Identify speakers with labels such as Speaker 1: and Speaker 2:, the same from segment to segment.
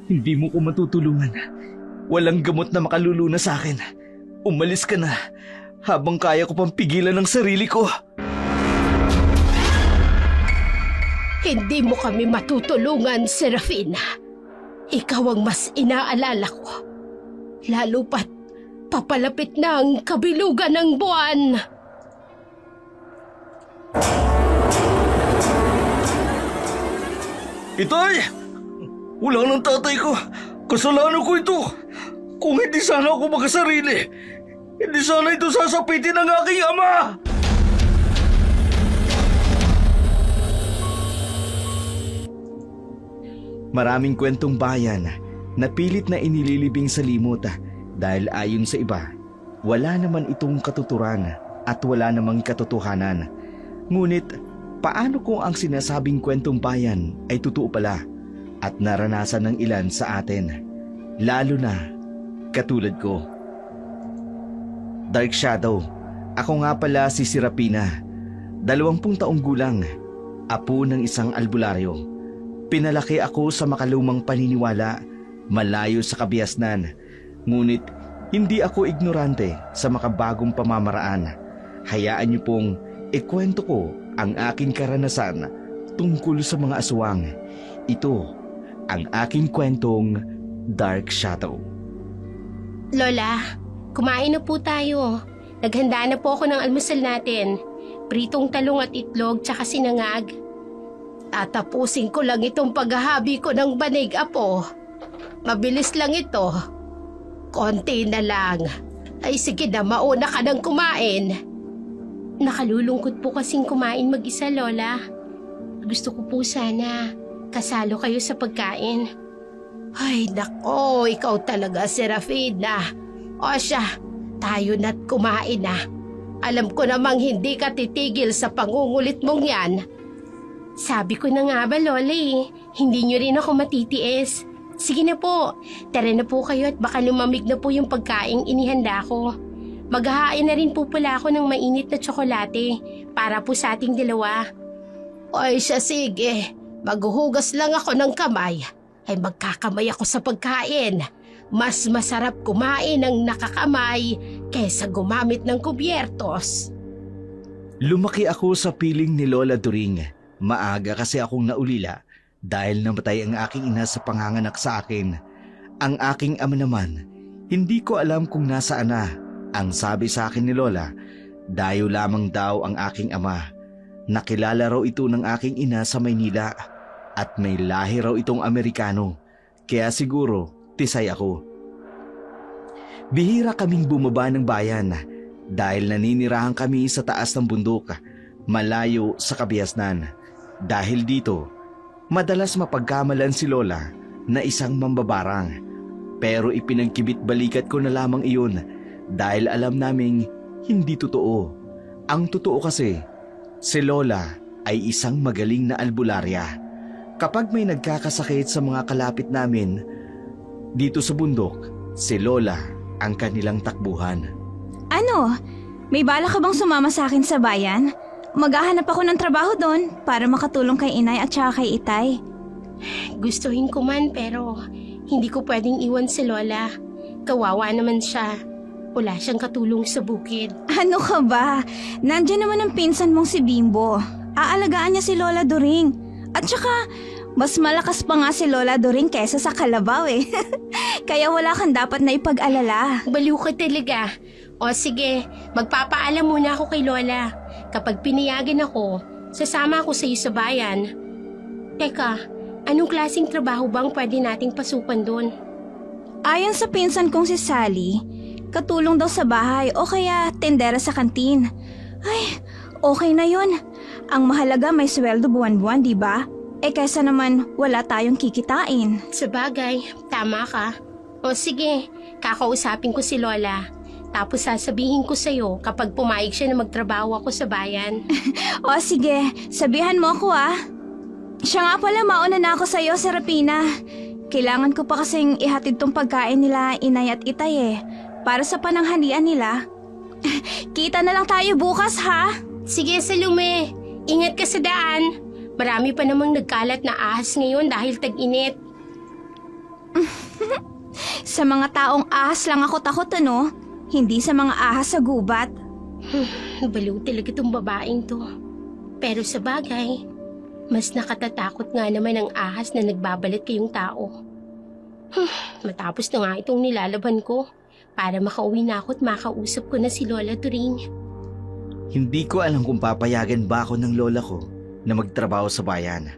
Speaker 1: Hindi mo ko matutulungan. Walang gamot na makaluluna sa akin. Umalis ka na habang kaya ko pang pigilan ang sarili ko.
Speaker 2: Hindi mo kami matutulungan, Serafina. Ikaw ang mas inaalala ko. Lalo pat papalapit na ang kabilugan ng buwan.
Speaker 1: Itay! Wala ng tatay ko. Kasalanan ko ito. Kung hindi sana ako magkasarili, hindi sana ito sasapitin ng aking ama. Maraming kwentong bayan na pilit na inililibing sa limot dahil ayon sa iba, wala naman itong katuturan at wala namang katotohanan. Ngunit paano kung ang sinasabing kwentong bayan ay totoo pala at naranasan ng ilan sa atin, lalo na katulad ko? Dark Shadow, ako nga pala si Serafina, 20 taong gulang, apo ng isang albularyo. Pinalaki ako sa makalumang paniniwala, malayo sa kabiasnan. Ngunit hindi ako ignorante sa makabagong pamamaraan. Hayaan niyo pong ikwento ko ang aking karanasan tungkol sa mga aswang. Ito ang aking kwentong Dark Shadow.
Speaker 2: Lola, kumain na po tayo. Naghanda na po ako ng almusal natin. Pritong talong at itlog tsaka sinangag. Tatapusin ko lang itong paghahabi ko ng banig, apo. Mabilis lang ito. Konti na lang. Ay sige na, mauna ka nang kumain. Nakalulungkot po kasing kumain mag-isa, Lola. Gusto ko po sana kasalo kayo sa pagkain. Ay nako, ikaw talaga, Serafina. O siya, tayo na't kumain na. Alam ko namang hindi ka titigil sa pangungulit mong yan. Sabi ko na nga ba, Lola hindi nyo rin ako matitiis. Sige na po, tara na po kayo at baka lumamig na po yung pagkaing inihanda ko. Maghahain na rin po pala ako ng mainit na tsokolate para po sa ating dalawa. Ay siya, sige. Maghuhugas lang ako ng kamay. Ay magkakamay ako sa pagkain. Mas masarap kumain ng nakakamay kaysa gumamit ng kubyertos.
Speaker 1: Lumaki ako sa piling ni Lola During. Maaga kasi akong naulila dahil namatay ang aking ina sa panganganak sa akin. Ang aking ama naman, hindi ko alam kung nasaan na. Ang sabi sa akin ni Lola, dayo lamang daw ang aking ama. Nakilala raw ito ng aking ina sa Maynila at may lahi raw itong Amerikano. Kaya siguro, tisay ako. Bihira kaming bumaba ng bayan dahil naninirahan kami sa taas ng bundok, malayo sa kabiasnan. Dahil dito, madalas mapagkamalan si Lola na isang mambabarang. Pero ipinagkibit balikat ko na lamang iyon dahil alam naming hindi totoo. Ang totoo kasi, si Lola ay isang magaling na albularya. Kapag may nagkakasakit sa mga kalapit namin dito sa bundok, si Lola ang kanilang takbuhan.
Speaker 3: Ano? May bala ka bang sumama sa akin sa bayan? Maghahanap ako ng trabaho doon para makatulong kay inay at saka kay itay.
Speaker 2: Gustuhin ko man pero hindi ko pwedeng iwan si Lola. Kawawa naman siya. Wala siyang katulong sa bukid.
Speaker 3: Ano ka ba? Nandiyan naman ang pinsan mong si Bimbo. Aalagaan niya si Lola During. At saka, mas malakas pa nga si Lola During kesa sa kalabaw eh. Kaya wala kang dapat na ipag-alala.
Speaker 2: Baliw ka talaga. O sige, magpapaalam muna ako kay Lola. Kapag pinayagan ako, sasama ako sa iyo sa bayan. Teka, anong klaseng trabaho bang pwede nating pasukan doon?
Speaker 3: Ayon sa pinsan kong si Sally, katulong daw sa bahay o kaya tendera sa kantin. Ay, okay na yun. Ang mahalaga may sweldo buwan-buwan, di ba? Kaysa naman wala tayong kikitain.
Speaker 2: Sabagay, tama ka. O sige, kakausapin ko si Lola. Tapos sasabihin ko sa'yo kapag pumayag siya na magtrabaho ako sa bayan.
Speaker 3: O sige, sabihan mo ako ah. Siya nga pala, mauna na ako sa'yo, Serafina. Kailangan ko pa kasing ihatid tong pagkain nila inay at itay para sa pananghalian nila. Kita na lang tayo bukas ha?
Speaker 2: Sige, Salome. Ingat ka sa daan. Marami pa namang nagkalat na ahas ngayon dahil tag-init.
Speaker 3: Sa mga taong ahas lang ako takot ano? Hindi sa mga ahas sa gubat.
Speaker 2: Baliw talaga itong babaeng to. Pero sa bagay, mas nakatatakot nga naman ang ahas na nagbabalat kayong tao. Matapos na nga itong nilalaban ko para makauwi na ako at makausap ko na si Lola Turing.
Speaker 1: Hindi ko alam kung papayagan ba ako ng lola ko na magtrabaho sa bayan.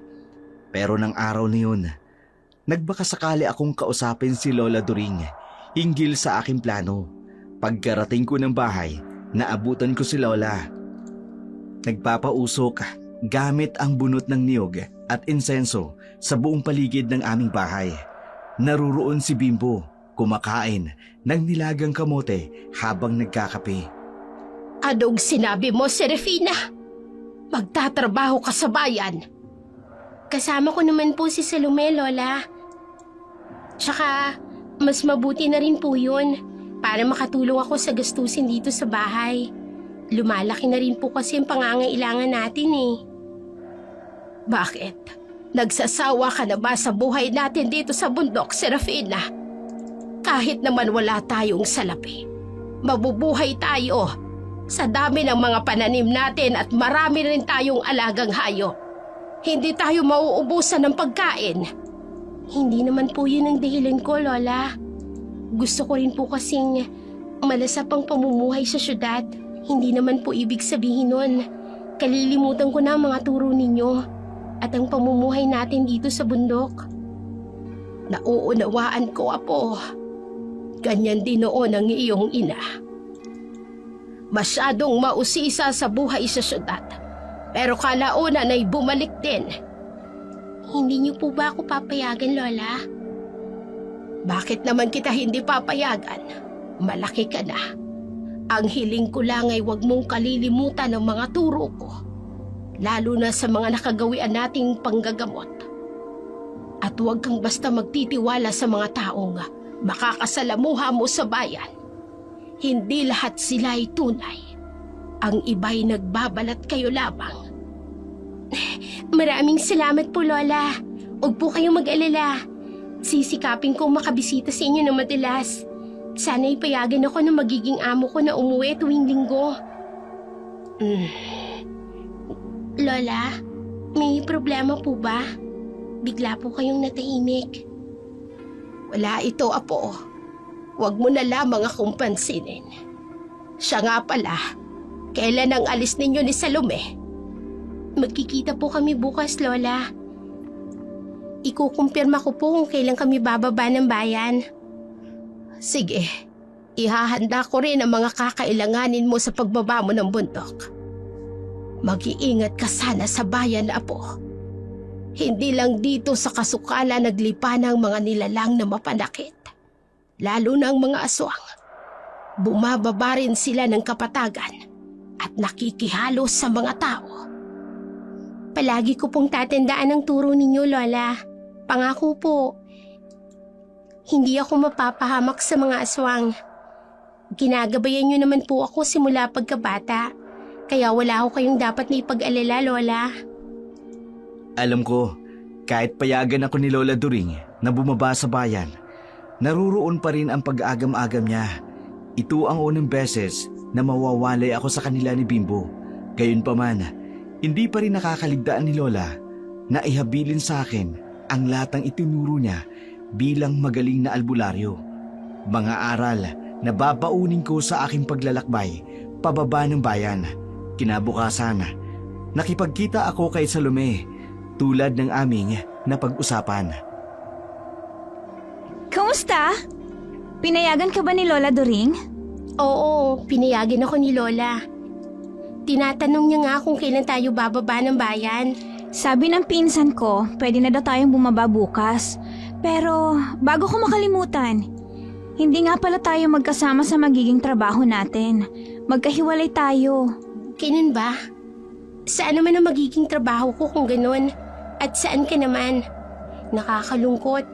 Speaker 1: Pero ng araw na yun, nagbakasakali akong kausapin si Lola During hinggil sa aking plano. Pagkarating ko ng bahay, naabutan ko si Lola. Nagpapausok gamit ang bunot ng niyog at insenso sa buong paligid ng aming bahay. Naruroon si Bimbo, kumakain ng nilagang kamote habang nagkakape.
Speaker 2: Anong sinabi mo, Serafina? Magtatrabaho ka sa bayan. Kasama ko naman po si Salome, Lola. Tsaka, mas mabuti na rin po yun para makatulong ako sa gastusin dito sa bahay. Lumalaki na rin po kasi ang pangangailangan natin eh. Bakit? Nagsasawa ka na ba sa buhay natin dito sa bundok, Serafina? Kahit naman wala tayong salapi, mabubuhay tayo. Sa dami ng mga pananim natin at marami rin tayong alagang hayop. Hindi tayo mauubusan ng pagkain. Hindi naman po yun ang dahilan ko, Lola. Gusto ko rin po kasing malasap ang pamumuhay sa syudad. Hindi naman po ibig sabihin nun. Kalilimutan ko na ang mga turo ninyo at ang pamumuhay natin dito sa bundok. Nauunawaan ko, Apo. Ganyan din noon ang iyong ina. Masyadong mausisa sa buhay sa syudad. Pero kalaunan ay bumalik din. Hindi niyo po ba ako papayagan, Lola? Bakit naman kita hindi papayagan? Malaki ka na. Ang hiling ko lang ay huwag mong kalilimutan ang mga turo ko. Lalo na sa mga nakagawian nating panggagamot. At huwag kang basta magtitiwala sa mga taong makakasalamuha mo sa bayan. Hindi lahat sila ay tunay. Ang iba'y nagbabalat kayo lamang. Maraming salamat po, Lola. Huwag po kayong mag-alala. Sisikapin kong makabisita sa inyo na madalas. Sana ipayagan ako ng magiging amo ko na umuwi tuwing linggo. Lola, may problema po ba? Bigla po kayong natahimik. Wala ito, Apo. Huwag mo na lamang akong pansinin. Siya nga pala, kailan ang alis ninyo ni Salome? Magkikita po kami bukas, Lola. Ikukumpirma ko po kung kailan kami bababa ng bayan. Sige, ihahanda ko rin ang mga kakailanganin mo sa pagbaba mo ng bundok. Mag-iingat ka sana sa bayan, Apo. Hindi lang dito sa kasukala naglipa ng mga nilalang na mapanakit. Lalo na ang mga aswang. Bumababa rin sila ng kapatagan at nakikihalos sa mga tao. Palagi ko pong tatandaan ang turo ninyo, Lola. Pangako po, hindi ako mapapahamak sa mga aswang. Ginagabayan niyo naman po ako simula pagkabata, kaya wala ako kayong dapat na ipag-alala, Lola.
Speaker 1: Alam ko, kahit payagan ako ni Lola During na bumaba sa bayan, naruroon pa rin ang pag-agam-agam niya. Ito ang unang beses na mawawalay ako sa kanila ni Bimbo. Gayunpaman, hindi pa rin nakakaligtaan ni Lola na ihabilin sa akin ang lahat ng itinuro niya bilang magaling na albularyo. Mga aral na babaunin ko sa aking paglalakbay pababa ng bayan. Kinabukasan, nakipagkita ako kay Salome tulad ng aming napag-usapan.
Speaker 3: Kamusta? Pinayagan ka ba ni Lola During?
Speaker 2: Oo, pinayagan ako ni Lola. Tinatanong niya nga kung kailan tayo bababa ng bayan.
Speaker 3: Sabi ng pinsan ko, pwede na daw tayong bumaba bukas. Pero bago ko makalimutan, hindi nga pala tayo magkasama sa magiging trabaho natin. Magkahiwalay tayo.
Speaker 2: Ganun ba? Saan naman ang magiging trabaho ko kung ganun? At saan ka naman? Nakakalungkot.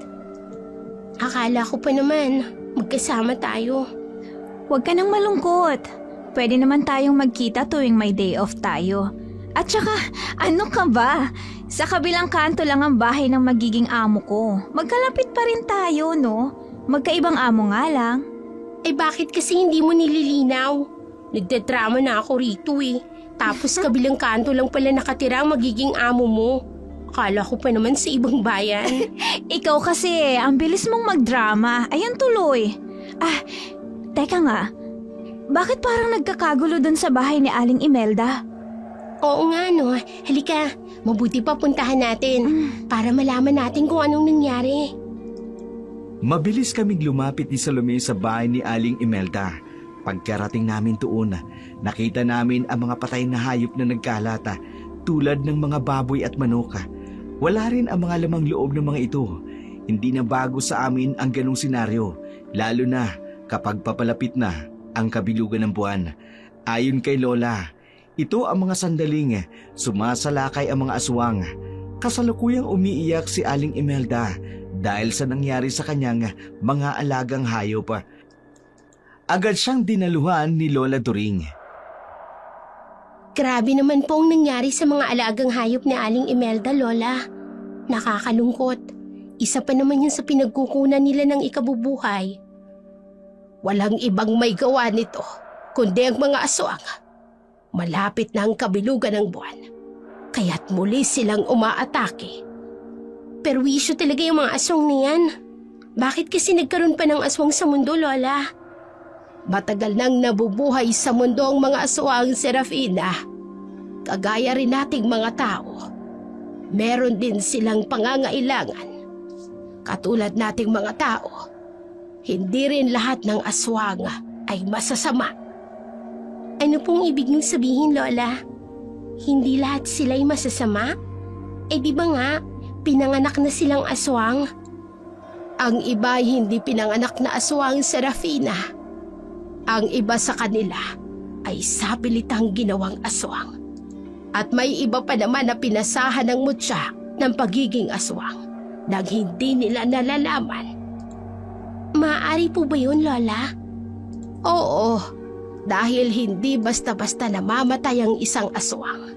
Speaker 2: Akala ko pa naman, magkasama tayo.
Speaker 3: Huwag ka nang malungkot. Pwede naman tayong magkita tuwing may day off tayo. At saka, ano ka ba? Sa kabilang kanto lang ang bahay ng magiging amo ko. Magkalapit pa rin tayo, no? Magkaibang amo nga lang.
Speaker 2: Ay bakit kasi hindi mo nililinaw? Nagdadrama na ako rito eh. Tapos kabilang kanto lang pala nakatira ang magiging amo mo. Akala ko pa naman sa ibang bayan.
Speaker 3: Ikaw kasi, ang bilis mong magdrama. Ayan tuloy. Teka nga. Bakit parang nagkakagulo dun sa bahay ni Aling Imelda?
Speaker 2: Oo nga no. Halika, mabuti pa puntahan natin para malaman natin kung anong nangyari.
Speaker 1: Mabilis kaming lumapit ni Salome sa bahay ni Aling Imelda. Pagkarating namin doon, nakita namin ang mga patay na hayop na nagkalata tulad ng mga baboy at manok. Wala rin ang mga lamang loob ng mga ito. Hindi na bago sa amin ang ganong senaryo, lalo na kapag papalapit na ang kabilugan ng buwan. Ayon kay Lola, ito ang mga sandaling sumasalakay ang mga aswang. Kasalukuyang umiiyak si Aling Imelda dahil sa nangyari sa kanyang mga alagang hayop. Agad siyang dinaluhan ni Lola Doring.
Speaker 2: Grabe naman po ang nangyari sa mga alagang hayop ni Aling Imelda, Lola. Nakakalungkot. Isa pa naman yun sa pinagkukunan nila ng ikabubuhay. Walang ibang may gawa nito, kundi ang mga aswang. Malapit na ang kabilugan ng buwan, kaya't muli silang umaatake. Perwisyo talaga yung mga aswang niyan. Bakit kasi nagkaroon pa ng aswang sa mundo, Lola? Matagal nang nabubuhay sa mundo ang mga aswang, Serafina. Kagaya rin nating mga tao. Meron din silang pangangailangan. Katulad nating mga tao, hindi rin lahat ng aswang ay masasama. Ano pong ibig niyong sabihin, Lola? Hindi lahat sila'y masasama? Eh di ba nga, pinanganak na silang aswang? Ang iba hindi pinanganak na aswang, Serafina. Ang iba sa kanila ay sapilitang ginawang aswang. At may iba pa naman na pinasahan ng mutya ng pagiging aswang nang hindi nila nalalaman. Maaari po ba yun, Lola? Oo, dahil hindi basta-basta namamatay ang isang aswang.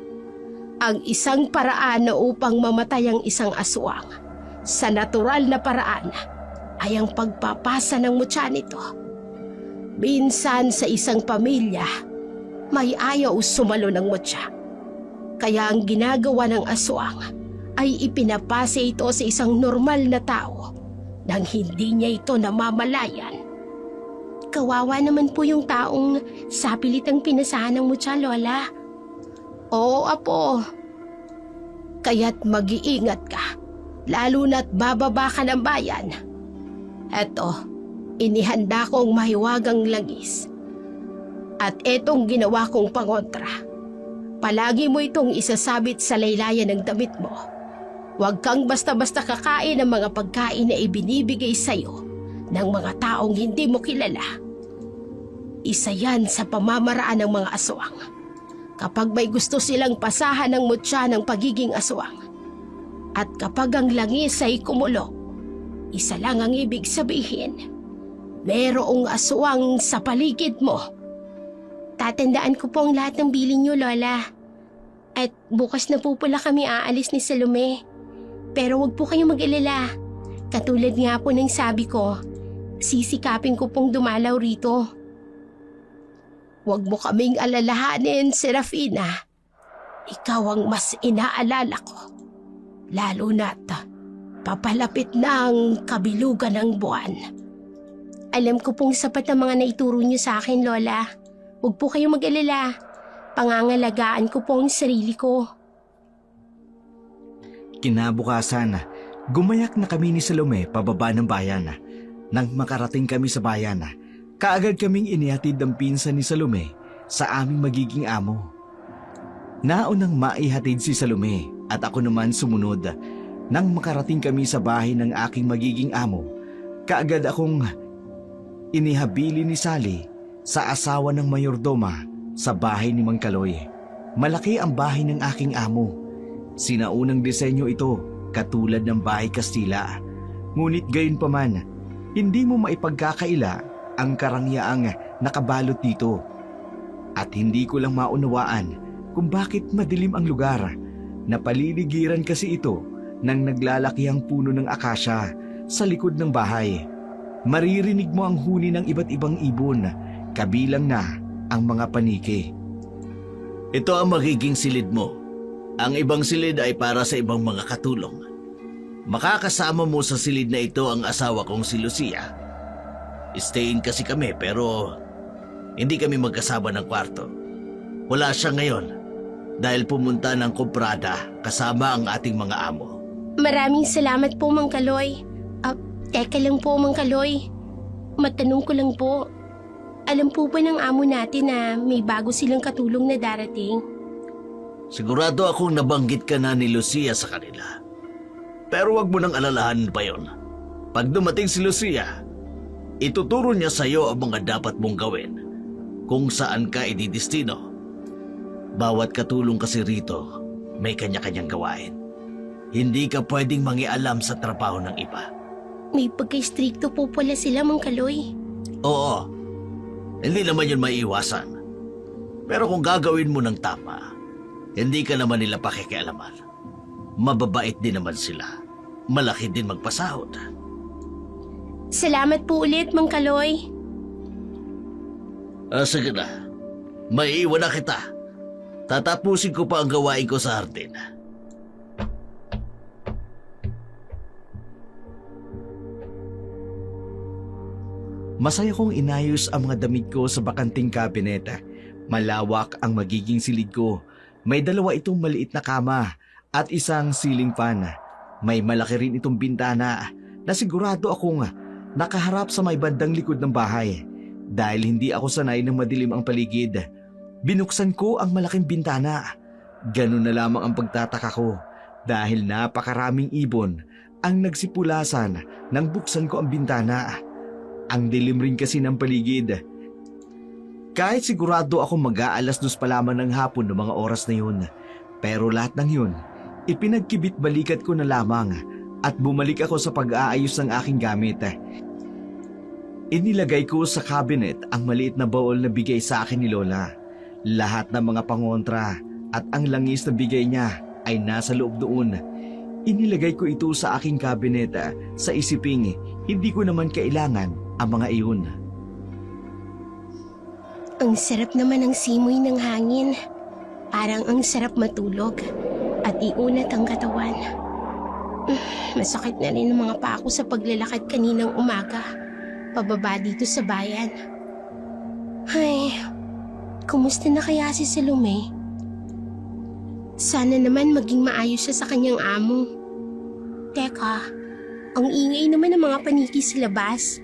Speaker 2: Ang isang paraan na upang mamatay ang isang aswang sa natural na paraan ay ang pagpapasa ng mutya nito. Minsan sa isang pamilya, may ayaw sumalo ng mutya. Kaya ang ginagawa ng aswang ay ipinapasa ito sa isang normal na tao nang hindi niya ito namamalayan. Kawawa naman po yung taong sapilitang pinasahan ng mutya, Lola. Oo, Apo. Kaya't mag-iingat ka, lalo na't bababa ka ng bayan. Eto, inihanda kong mahiwagang langis. At etong ginawa kong pangontra. Palagi mo itong isasabit sa laylayan ng damit mo. Huwag kang basta-basta kakain ng mga pagkain na ibinibigay sa'yo ng mga taong hindi mo kilala. Isa yan sa pamamaraan ng mga aswang. Kapag may gusto silang pasahan ng mutya ng pagiging aswang. At kapag ang langis ay kumulok, isa lang ang ibig sabihin. Merong aswang sa paligid mo. Tatandaan ko po ang lahat ng bilin niyo, Lola. At bukas na po pala kami aalis ni Salome. Pero wag po kayong mag-alala. Katulad nga po ng sabi ko, sisikapin ko pong dumalaw rito. Wag mo kaming alalahanin, Serafina. Ikaw ang mas inaalala ko. Lalo na't papalapit na ang kabilugan ng buwan. Alam ko pong sapat na mga naituro niyo sa akin, Lola. Huwag po kayong mag-alala. Pangangalagaan ko po ang sarili ko.
Speaker 1: Kinabukasan, gumayak na kami ni Salome pababa ng bayan. Nang makarating kami sa bayan, kaagad kaming inihatid ng pinsan ni Salome sa aming magiging amo. Naunang maihatid si Salome at ako naman sumunod. Nang makarating kami sa bahay ng aking magiging amo, kaagad akong inihabili ni Sally sa asawa ng mayordoma sa bahay ni Mang Kaloy. Malaki ang bahay ng aking amo. Sinaunang disenyo ito, katulad ng bahay Kastila. Ngunit gayon pa man, hindi mo maipagkakaila ang karangyaang nakabalot dito. At hindi ko lang maunawaan kung bakit madilim ang lugar. Napaliligiran kasi ito ng naglalakihang puno ng akasya sa likod ng bahay. Maririnig mo ang huni ng iba't ibang ibon, kabilang na ang mga paniki.
Speaker 4: Ito ang magiging silid mo. Ang ibang silid ay para sa ibang mga katulong. Makakasama mo sa silid na ito ang asawa kong si Lucia. Stayin kasi kami pero hindi kami magkasama ng kwarto. Wala siya ngayon dahil pumunta ng kumprada kasama ang ating mga amo.
Speaker 2: Maraming salamat po, Mang Kaloy. Teka lang po, Mang Kaloy. Matanong ko lang po. Alam po ba ng amo natin na may bago silang katulong na darating?
Speaker 4: Sigurado akong nabanggit ka na ni Lucia sa kanila. Pero wag mo nang alalahanin pa yon. Pag dumating si Lucia, ituturo niya sa iyo ang mga dapat mong gawin kung saan ka ididestino. Bawat katulong kasi rito may kanya-kanyang gawain. Hindi ka pwedeng mangialam sa trabaho ng iba.
Speaker 2: May pagka-stricto po pala sila, Mang Kaloy.
Speaker 4: Oo, hindi naman yun maiiwasan. Pero kung gagawin mo ng tama, hindi ka naman nila pakikialaman. Mababait din naman sila. Malaki din magpasahod.
Speaker 2: Salamat po ulit, Mang Kaloy.
Speaker 4: Sige na. Maiiwan na kita. Tatapusin ko pa ang gawain ko sa hardin.
Speaker 1: Masaya kong inayos ang mga damit ko sa bakanting kabineta. Malawak ang magiging silid ko. May dalawa itong maliit na kama at isang ceiling fan. May malaki rin itong bintana na sigurado akong nakaharap sa may bandang likod ng bahay. Dahil hindi ako sanay ng madilim ang paligid, binuksan ko ang malaking bintana. Ganun na lamang ang pagtataka ko dahil napakaraming ibon ang nagsipulasan nang buksan ko ang bintana. Ang dilim rin kasi ng paligid. Kahit sigurado ako mag-aalas 2 pa lamang ng hapon ng mga oras na yun. Pero lahat ng yun, ipinagkibit-balikat ko na lamang at bumalik ako sa pag-aayos ng aking gamit. Inilagay ko sa cabinet ang maliit na baul na bigay sa akin ni Lola. Lahat ng mga pangontra at ang langis na bigay niya ay nasa loob doon. Inilagay ko ito sa aking cabinet sa isiping hindi ko naman kailangan ang mga iyon.
Speaker 2: Ang sarap naman ng simoy ng hangin. Parang ang sarap matulog at iunat ang katawan. Masakit na rin ang mga paa ko sa paglalakad kaninang umaga. Pababa dito sa bayan. Ay, kumusta na kaya si Salome? Sana naman maging maayos siya sa kanyang amo. Teka, ang ingay naman ng mga paniki sa labas.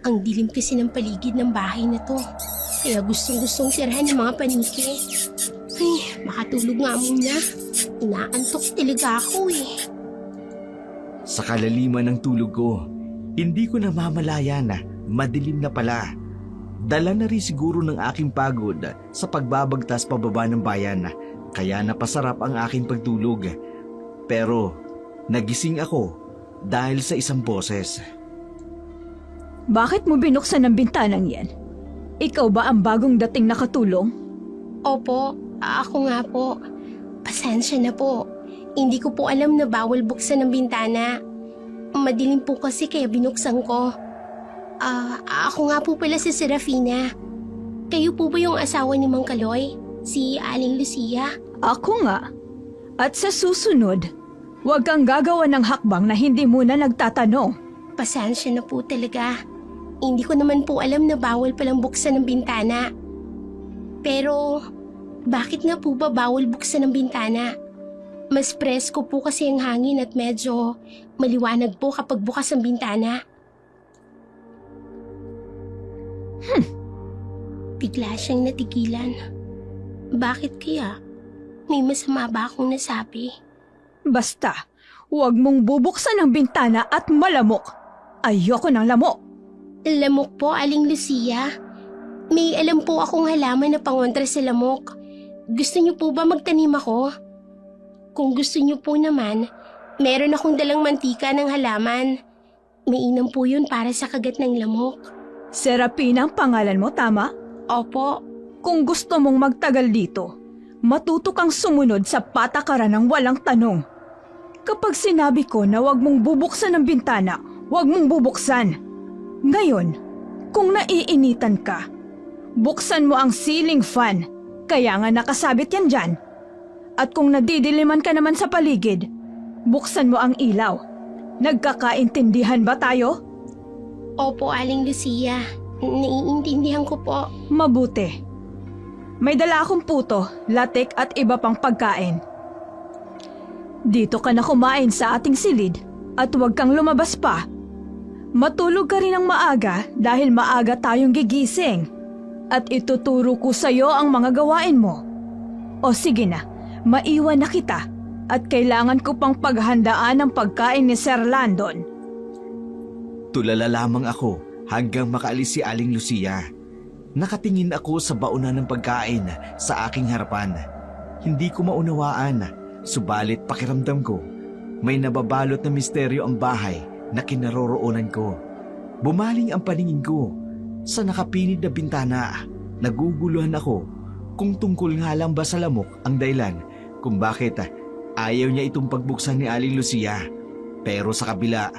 Speaker 2: Ang dilim kasi ng paligid ng bahay na to. Kaya gustong-gustong sirahan ng mga paniki. Ay, makatulog nga muna. Inaantok talaga ako eh.
Speaker 1: Sa kalaliman ng tulog ko, hindi ko namamalayan na madilim na pala. Dala na rin siguro ng aking pagod sa pagbabagtas pababa ng bayan, kaya napasarap ang aking pagtulog. Pero nagising ako dahil sa isang boses.
Speaker 3: Bakit mo binuksan ang bintanang yan? Ikaw ba ang bagong dating nakatulong?
Speaker 2: Opo, ako nga po. Pasensya na po. Hindi ko po alam na bawal buksan ng bintana. Madilim po kasi kaya binuksan ko. Ako nga po pala si Serafina. Kayo po ba yung asawa ni Mang Kaloy? Si Aling Lucia?
Speaker 3: Ako nga. At sa susunod, huwag kang gagawa ng hakbang na hindi muna nagtatanong.
Speaker 2: Pasensya na po talaga. Hindi ko naman po alam na bawal palang buksan ng bintana. Pero, bakit nga po ba bawal buksan ng bintana? Mas presko po kasi ang hangin at medyo maliwanag po kapag bukas ang bintana. Bigla siyang natigilan. Bakit kaya? May masama ba akong nasabi?
Speaker 3: Basta, huwag mong bubuksan ang bintana at malamok. Ayoko ng lamok.
Speaker 2: Lamok po, Aling Lucia. May alam po akong halaman na pangontra sa lamok. Gusto niyo po ba magtanim ako? Kung gusto niyo po naman, meron akong dalang mantika ng halaman. Mainam po yun para sa kagat ng lamok.
Speaker 3: Serapina ang pangalan mo, tama?
Speaker 2: Opo.
Speaker 3: Kung gusto mong magtagal dito, matuto kang sumunod sa patakaran ng walang tanong. Kapag sinabi ko na huwag mong bubuksan ang bintana, huwag mong bubuksan. Ngayon, kung naiinitan ka, buksan mo ang ceiling fan, kaya nga nakasabit yan dyan. At kung nadidiliman ka naman sa paligid, buksan mo ang ilaw. Nagkakaintindihan ba tayo?
Speaker 2: Opo, Aling Lucia. Naiintindihan ko po.
Speaker 3: Mabuti. May dala akong puto, latik at iba pang pagkain. Dito ka na kumain sa ating silid at huwag kang lumabas pa. Matulog ka rin ng maaga dahil maaga tayong gigising. At ituturo ko sa iyo ang mga gawain mo. O sige na, maiwan na kita at kailangan ko pang paghandaan ang pagkain ni Sir Landon.
Speaker 1: Tulala lamang ako hanggang makaalis si Aling Lucia. Nakatingin ako sa baunan ng pagkain sa aking harapan. Hindi ko maunawaan, subalit pakiramdam ko, may nababalot na misteryo ang bahay na kinaroroonan ko. Bumaling ang paningin ko sa nakapinid na bintana. Naguguluhan ako kung tungkol nga lang ba sa lamok ang dahilan kung bakit ayaw niya itong pagbuksan ni Aling Lucia. Pero sa kabila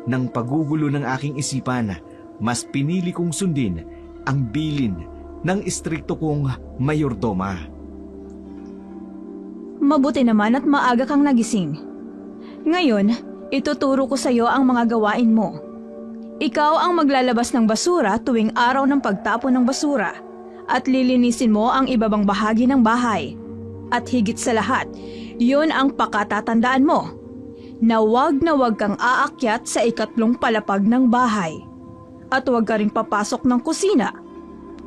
Speaker 1: ng pagugulo ng aking isipan, mas pinili kong sundin ang bilin ng istrikto kong mayordoma.
Speaker 3: Mabuti naman at maaga kang nagising. Ngayon, ituturo ko sa iyo ang mga gawain mo. Ikaw ang maglalabas ng basura tuwing araw ng pagtapon ng basura at lilinisin mo ang ibabang bahagi ng bahay. At higit sa lahat, yun ang pakatatandaan mo, na wag kang aakyat sa ikatlong palapag ng bahay. At huwag ka rin papasok ng kusina.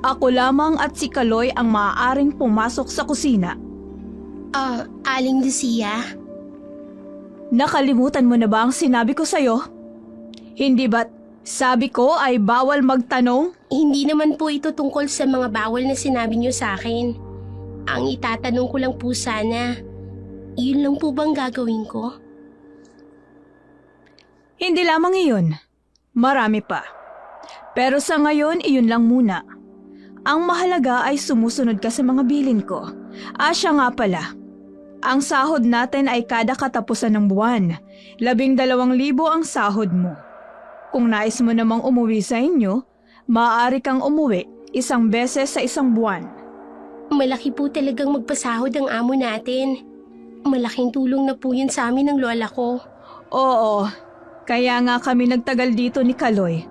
Speaker 3: Ako lamang at si Kaloy ang maaaring pumasok sa kusina.
Speaker 2: Aling Lucia?
Speaker 3: Nakalimutan mo na ba ang sinabi ko sa'yo? Hindi ba't sabi ko ay bawal magtanong?
Speaker 2: Hindi naman po ito tungkol sa mga bawal na sinabi niyo sa akin. Ang itatanong ko lang po sana, yun lang po bang gagawin ko?
Speaker 3: Hindi lamang iyon. Marami pa. Pero sa ngayon, iyon lang muna. Ang mahalaga ay sumusunod ka sa mga bilin ko. Siya nga pala. Ang sahod natin ay kada katapusan ng buwan. 12,000 ang sahod mo. Kung nais mo namang umuwi sa inyo, maaari kang umuwi 1 beses sa 1 buwan.
Speaker 2: Malaki po talagang magpasahod ang amo natin. Malaking tulong na po yun sa amin ng lola ko.
Speaker 3: Oo, kaya nga kami nagtagal dito ni Kaloy.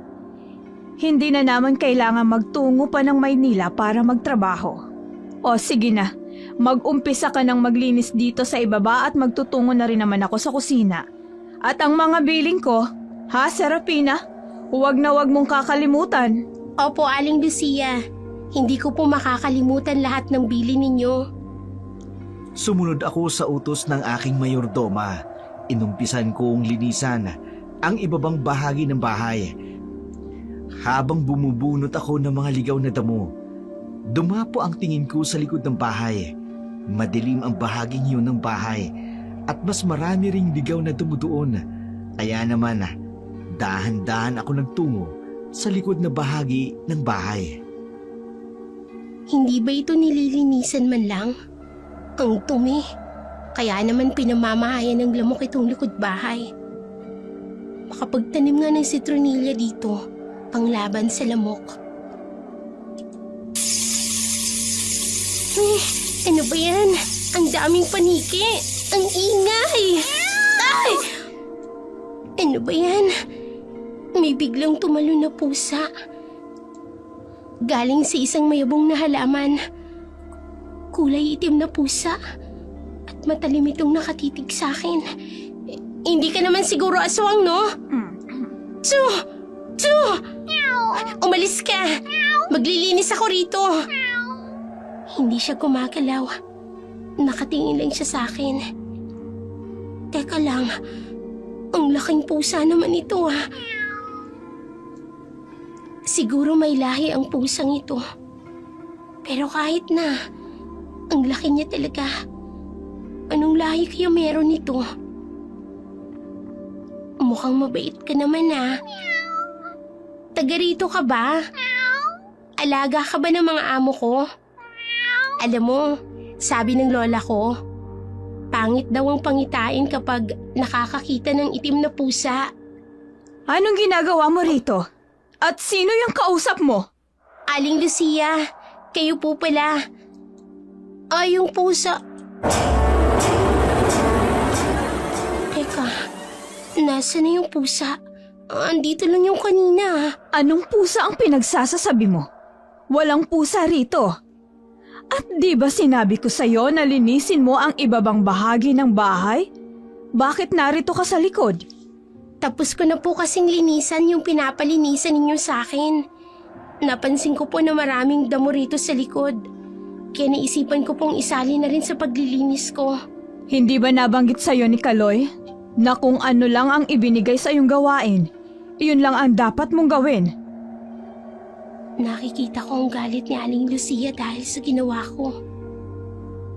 Speaker 3: Hindi na naman kailangan magtungo pa ng Maynila para magtrabaho. O sige na, mag-umpisa ka ng maglinis dito sa ibaba at magtutungo na rin naman ako sa kusina. At ang mga biling ko, ha Serafina? Huwag na huwag mong kakalimutan.
Speaker 2: Opo, Aling Lucia. Hindi ko po makakalimutan lahat ng bili ninyo.
Speaker 1: Sumunod ako sa utos ng aking mayordoma. Inumpisan kong linisan ang ibabang bahagi ng bahay. Habang bumubunot ako ng mga ligaw na damo, dumapo ang tingin ko sa likod ng bahay. Madilim ang bahaging yun ng bahay at mas marami ring ligaw na damo doon. Kaya naman, dahan-dahan ako nagtungo sa likod na bahagi ng bahay.
Speaker 2: Hindi ba ito nililinisan man lang? Ang dumi. Kaya naman pinamamahayan ng lamok itong likod bahay. Makapagtanim nga ng citronilla dito, panglaban sa lamok. Ano ba yan? Ang daming paniki! Ang ingay! Ay! Ano ba yan? May biglang tumalo na pusa. Galing sa isang mayabong na halaman. Kulay itim na pusa. At matalim itong nakatitig sa akin. Hindi ka naman siguro aswang, no? Tsu! Tsu! Umalis ka! Maglilinis ako rito. Hindi siya gumagalaw. Nakatingin lang siya sa akin. Teka lang, ang laking pusa naman ito Siguro may lahi ang pusang ito. Pero kahit na, ang laki niya talaga. Anong lahi kaya meron nito? Mukhang mabait ka naman Taga rito ka ba? Alaga ka ba ng mga amo ko? Alam mo, Sabi ng lola ko, pangit daw ang pangitain kapag nakakakita ng itim na pusa.
Speaker 3: Anong ginagawa mo rito? At sino yung kausap mo?
Speaker 2: Aling Lucia, kayo po pala. Ay, yung pusa. Teka, nasa na yung pusa? Andito lang yung kanina.
Speaker 3: Anong pusa ang pinagsasasabi mo? Walang pusa rito. At di ba sinabi ko sa'yo na linisin mo ang ibabang bahagi ng bahay? Bakit narito ka sa likod?
Speaker 2: Tapos ko na po kasing linisan yung pinapalinisan ninyo sa akin. Napansin ko po na maraming damo rito sa likod. Kaya naisipan ko pong isali na rin sa paglilinis ko.
Speaker 3: Hindi ba nabanggit sa'yo ni Kaloy na kung ano lang ang ibinigay sa iyong gawain, iyon lang ang dapat mong gawin?
Speaker 2: Nakikita ko ang galit ni Aling Lucia dahil sa ginawa ko.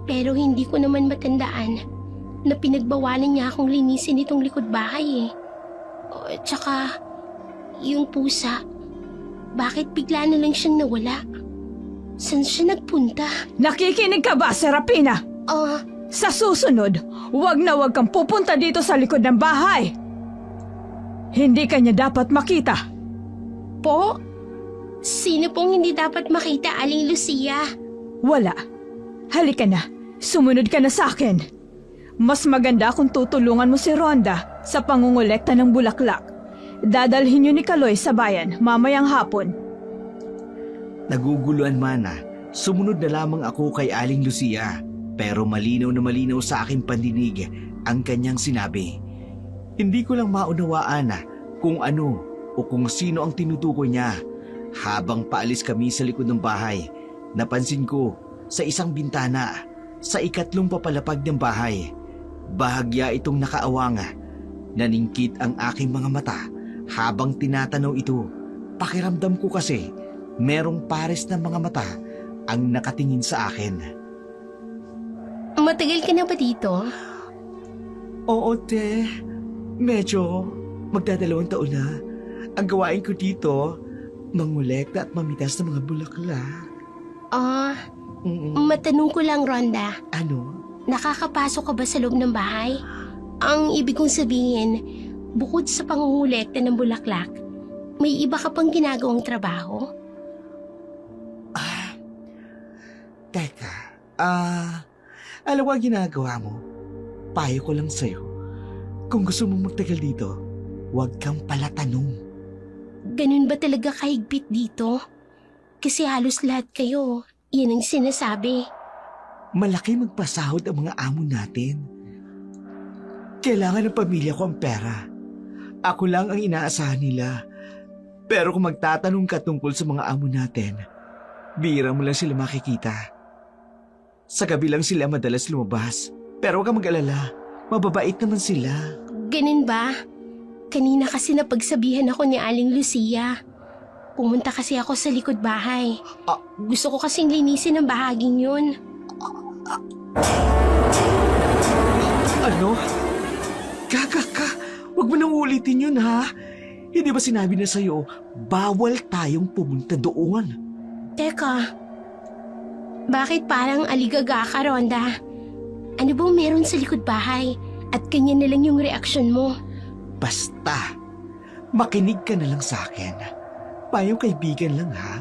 Speaker 2: Pero hindi ko naman matandaan na pinagbawalan niya akong linisin itong likod bahay eh. Tsaka, yung pusa, bakit bigla na lang siyang nawala? Saan siya nagpunta?
Speaker 3: Nakikinig ka ba, Serapina? Sa susunod, huwag na huwag kang pupunta dito sa likod ng bahay. Hindi ka niya dapat makita.
Speaker 2: Po? Sino pong hindi dapat makita, Aling Lucia?
Speaker 3: Wala. Halika na. Sumunod ka na sa akin. Mas maganda kung tutulungan mo si Rhonda sa pangungulekta ng bulaklak. Dadalhin niyo ni Kaloy sa bayan mamayang hapon.
Speaker 1: Naguguluhan man sumunod na lamang ako kay Aling Lucia. Pero malinaw na malinaw sa aking pandinig ang kanyang sinabi. Hindi ko lang maunawaan kung ano o kung sino ang tinutukoy niya. Habang paalis kami sa likod ng bahay, napansin ko sa isang bintana sa ikatlong papalapag ng bahay. Bahagya itong nakaawang. Naningkit ang aking mga mata habang tinatanaw ito. Pakiramdam ko kasi merong pares na mga mata ang nakatingin sa akin.
Speaker 2: Matagal ka na ba dito?
Speaker 1: Oo, te. Medyo magdadalawang taon na. Ang gawain ko dito, mangolekta at mamitas ng mga bulaklak.
Speaker 2: Matanong ko lang, Rhonda.
Speaker 1: Ano?
Speaker 2: Nakakapasok ka ba sa loob ng bahay? Ang ibig kong sabihin, bukod sa pangungulekta ng bulaklak, may iba ka pang ginagawang trabaho?
Speaker 1: Teka, alam mo ang ginagawa mo? Payo ko lang sa'yo. Kung gusto mong magtagal dito, huwag kang palatanong.
Speaker 2: Ganun ba talaga kahigpit dito? Kasi halos lahat kayo, yan ang sinasabi.
Speaker 1: Malaki magpasahod ang mga amo natin. Kailangan ng pamilya ko ang pera. Ako lang ang inaasahan nila. Pero kung magtatanong ka tungkol sa mga amo natin, bihira mo lang sila makikita. Sa gabi lang sila madalas lumabas. Pero huwag kang mag-alala, mababait naman sila.
Speaker 2: Ganun ba? Kanina kasi napagsabihan ako ni Aling Lucia. Pumunta kasi ako sa likod bahay. Gusto ko kasing linisin ang bahaging yun.
Speaker 1: Ano? Gaga ka! Huwag mo nang ulitin yun, ha? Hindi ba sinabi na sa'yo, bawal tayong pumunta doon?
Speaker 2: Teka, bakit parang aligaga ka, Rhonda? Ano bang meron sa likod bahay? At kanya na lang yung reaksyon mo.
Speaker 1: Basta, makinig ka na lang sa akin. Payong kaibigan lang, ha?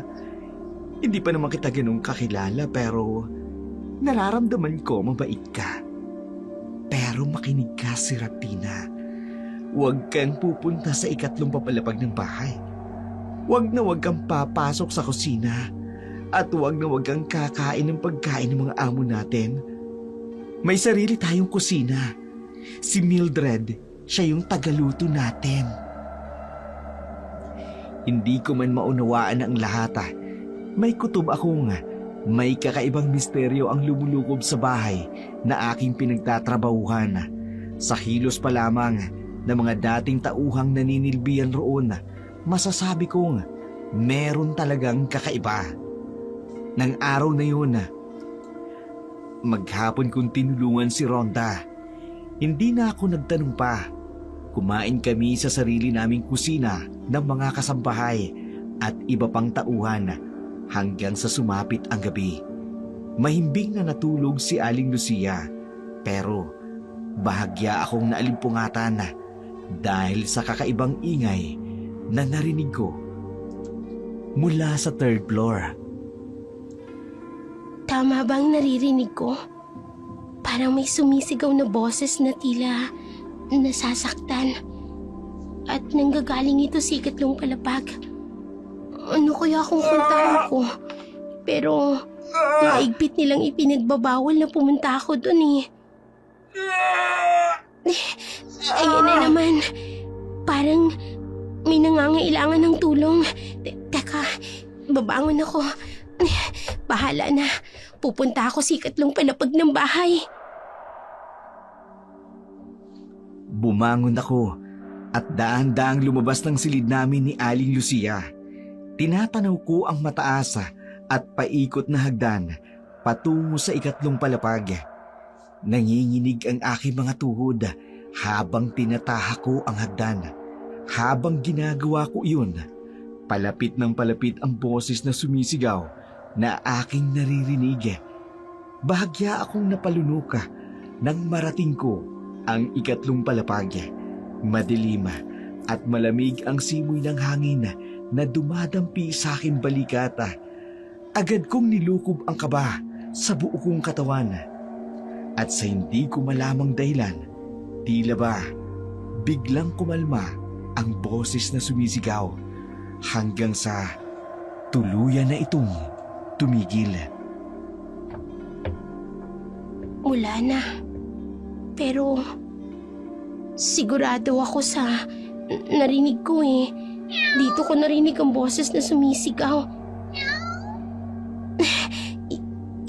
Speaker 1: Hindi pa naman kita ganun kakilala pero nararamdaman ko mabait ka. Pero makinig ka, Serapina. Huwag kang pupunta sa ikatlong papalapag ng bahay. Huwag na huwag kang papasok sa kusina. At huwag na huwag kang kakain ng pagkain ng mga amo natin. May sarili tayong kusina. Si Mildred, siya yung tagaluto natin. Hindi ko man maunawaan ang lahat. May kutob akong may kakaibang misteryo ang lumulukob sa bahay na aking pinagtatrabahuhan. Sa hilos pa lamang ng mga dating tauhang naninilbihan roon, masasabi kong meron talagang kakaiba. Nang araw na yun, maghapon kong tinulungan si Rhonda. Hindi na ako nagtanong pa. Kumain kami sa sarili naming kusina ng mga kasambahay at iba pang tauhan hanggang sa sumapit ang gabi. Mahimbing na natulog si Aling Lucia, pero bahagya akong naalimpungatan dahil sa kakaibang ingay na narinig ko mula sa third floor.
Speaker 2: Tama bang naririnig ko? Parang may sumisigaw na boses na tila nasasaktan. At nanggagaling ito sa ikatlong palapag. Ano kaya kung puntahan ko? Pero naigpit nilang ipinagbabawal na pumunta ako dun eh. Ayan na naman. Parang may nangangailangan ng tulong. Teka, babangon ako. Bahala na. Pupunta ako sa ikatlong palapag ng bahay.
Speaker 1: Bumangon ako at daan-daang lumabas ng silid namin ni Aling Lucia. Tinatanaw ko ang mataas at paikot na hagdan patungo sa ikatlong palapag. Nanginginig ang aking mga tuhod habang tinataha ko ang hagdan. Habang ginagawa ko iyon, palapit ng palapit ang boses na sumisigaw na aking naririnig. Bahagya akong napalunok nang marating ko ang ikatlong palapag. Madilim at malamig ang simoy ng hangin na dumadampi sa aking balikat. Agad kong nilukob ang kaba sa buo kong katawan. At sa hindi ko malamang dahilan, tila ba biglang kumalma ang boses na sumisigaw hanggang sa tuluyan na itong tumigil.
Speaker 2: Wala na. Pero sigurado ako sa narinig ko eh. Dito ko narinig ang boses na sumisigaw.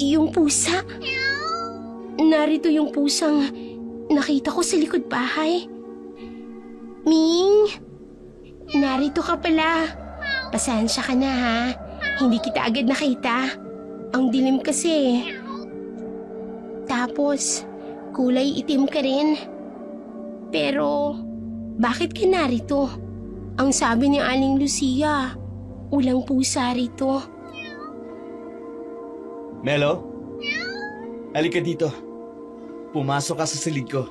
Speaker 2: Yung pusa. Narito yung pusang nakita ko sa likod bahay. Ming! Narito ka pala. Pasensya ka na ha. Hindi kita agad nakita. Ang dilim kasi. Tapos, kulay itim ka rin. Pero, bakit ka narito? Ang sabi ni Aling Lucia, walang pusa rito.
Speaker 1: Melo? Halika dito. Pumasok ka sa silid ko.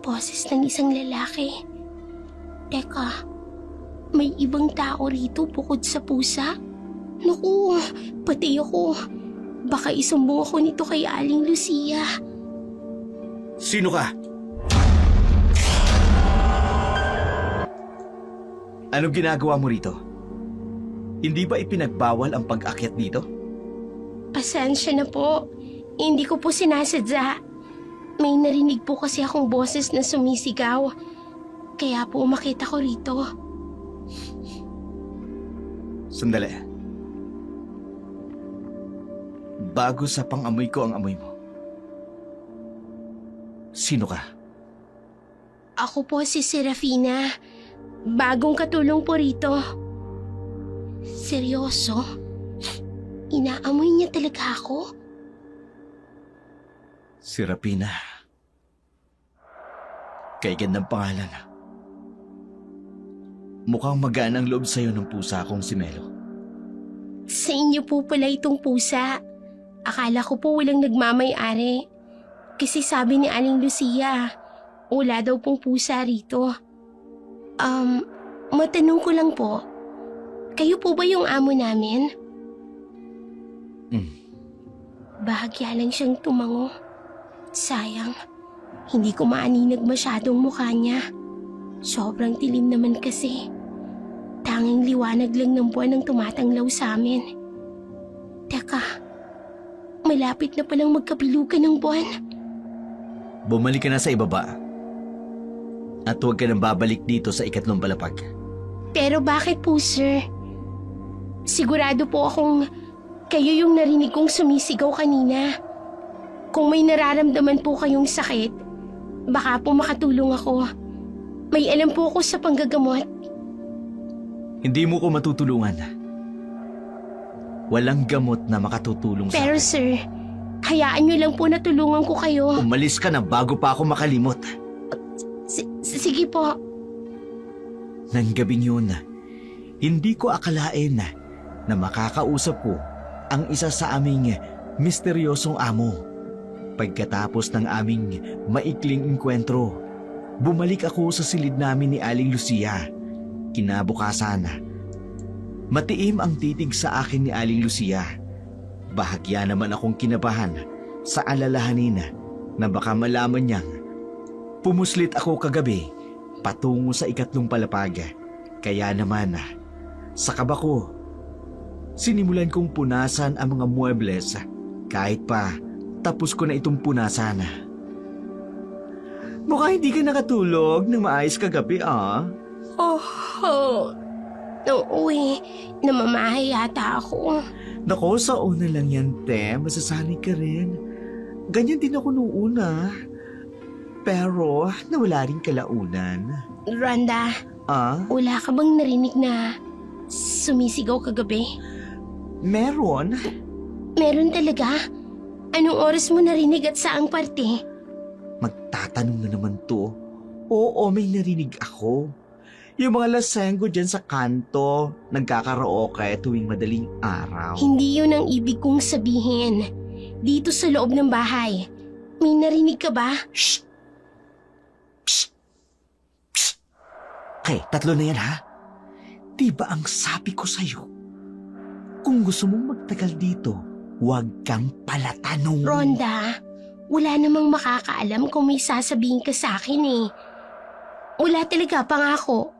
Speaker 2: Boses ng isang lalaki. Teka, may ibang tao rito bukod sa pusa? Naku, pati ako. Baka isumbong ako nito kay Aling Lucia.
Speaker 1: Sino ka? Anong ginagawa mo rito? Hindi ba ipinagbawal ang pag-akyat dito?
Speaker 2: Pasensya na po. Hindi ko po sinasadya. May narinig po kasi akong boses na sumisigaw. Kaya po umakyat ako rito.
Speaker 1: Sandali. Bago sa pang-amoy ko ang amoy mo. Sino ka?
Speaker 2: Ako po si Serafina. Bagong katulong po rito. Seryoso? Inaamoy niya talaga ako?
Speaker 1: Si Rapina. Kay gandang pangalan. Mukhang magaan ang loob sa'yo ng pusa kong si Melo.
Speaker 2: Sa inyo po pala itong pusa. Akala ko po walang nagmamay-ari. Kasi sabi ni Aling Lucia, wala daw pong pusa rito. Matanong ko lang po, kayo po ba yung amo namin? Bahagya lang siyang tumango. Sayang, hindi ko maaninag masyadong mukha niya. Sobrang dilim naman kasi. Tanging liwanag lang ng buwan ang tumatanglaw sa amin. Teka, malapit na palang magkabilugan ng buwan.
Speaker 1: Bumalik ka na sa ibaba. At huwag ka nang babalik dito sa ikatlong palapag.
Speaker 2: Pero bakit po, sir? Sigurado po akong kayo yung narinig kong sumisigaw kanina. Kung may nararamdaman po kayong sakit, baka po makatulong ako. May alam po ako sa panggagamot.
Speaker 1: Hindi mo ko matutulungan. Walang gamot na makatutulong sa
Speaker 2: Pero
Speaker 1: akin.
Speaker 2: sir, hayaan niyo lang po na tulungan ko kayo.
Speaker 1: Umalis ka na bago pa ako makalimot.
Speaker 2: Sige po.
Speaker 1: Nang gabing yun, hindi ko akalain na makakausap ko ang isa sa aming misteryosong amo. Pagkatapos ng aming maikling engkwentro, bumalik ako sa silid namin ni Aling Lucia. Kinabukasan, matiim ang titig sa akin ni Aling Lucia. Bahagya naman akong kinabahan sa alalahanin na baka malaman niyang pumuslit ako kagabi patungo sa 3 palapag. Kaya naman, sa kaba ko, sinimulan kong punasan ang mga muebles kahit pa tapos ko na itong punasan. Mukha hindi ka nakatulog ng maayos kagabi, ah?
Speaker 2: Oh, uuwi. Namamahay yata ako.
Speaker 1: Nako, sa una lang yan, te. Masasanay ka rin. Ganyan din ako noong una. Pero nawala rin kalaunan.
Speaker 2: Rhonda,
Speaker 1: Ah?
Speaker 2: wala ka bang narinig na sumisigaw kagabi?
Speaker 1: Meron?
Speaker 2: Meron talaga? Anong oras mo narinig at saang parte?
Speaker 1: Magtatanong na naman to. Oo, may narinig ako. Yung mga lasenggo dyan sa kanto, nagkakaraoke tuwing madaling araw.
Speaker 2: Hindi yun ang ibig kong sabihin. Dito sa loob ng bahay, may narinig ka ba?
Speaker 1: Shh! Psst! Psst! Okay, 3 na yan ha? Diba ang sabi ko sa'yo? Kung gusto mong magtagal dito, huwag kang palatanong.
Speaker 2: Rhonda, wala namang makakaalam kung may sasabihin ka sa akin eh. Wala talaga, pangako.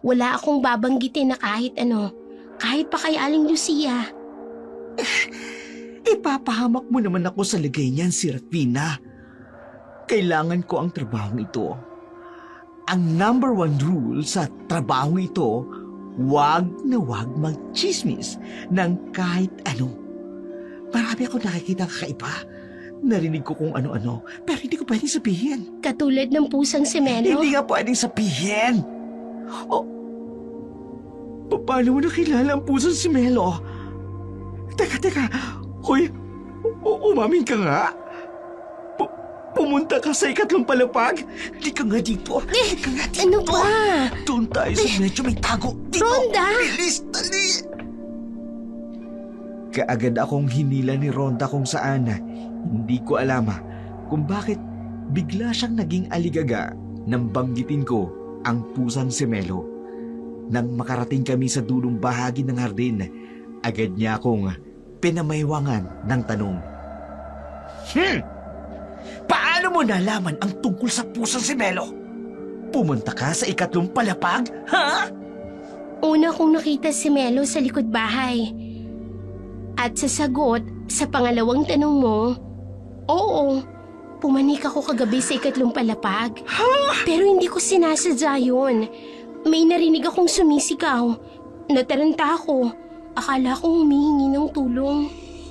Speaker 2: Wala akong babanggitin na kahit ano. Kahit pa kay Aling Lucia.
Speaker 1: Ipapahamak mo naman ako sa lagay niyan, Serafina. Kailangan ko ang trabahong ito. Ang number 1 rule sa trabahong ito, wag na wag magchismis ng kahit ano. Marami ako nakikita kakaiba. Narinig ko kung ano-ano, pero hindi ko pwedeng sabihin.
Speaker 2: Katulad ng pusang semeno.
Speaker 1: Hindi nga pwedeng sabihin. O, paano mo nakilala ang pusang si Melo? Teka. Hoy, umamin ka nga. Pumunta ka sa 3 palapag. Hindi ka nga dito. Hindi ka nga dito.
Speaker 2: Ano ba?
Speaker 1: Doon tayo sa medyo may tago. Dito.
Speaker 2: Rhonda!
Speaker 1: Bilis, dali! Kaagad akong hinila ni Rhonda kung saan. Hindi ko alam kung bakit bigla siyang naging aligaga nang banggitin ko ang pusang si Melo. Nang makarating kami sa dulong bahagi ng hardin, agad niya akong pinamaywangan ng tanong. Paano mo nalaman ang tungkol sa pusang si Melo? Pumunta ka sa 3 palapag, ha?
Speaker 2: Una kong nakita si Melo sa likod bahay. At sa sagot sa pangalawang tanong mo, oo, pumanik ako kagabi sa 3 palapag. Pero hindi ko sinasadya yun. May narinig akong sumisigaw. Nataranta ako. Akala ko humihingi ng tulong.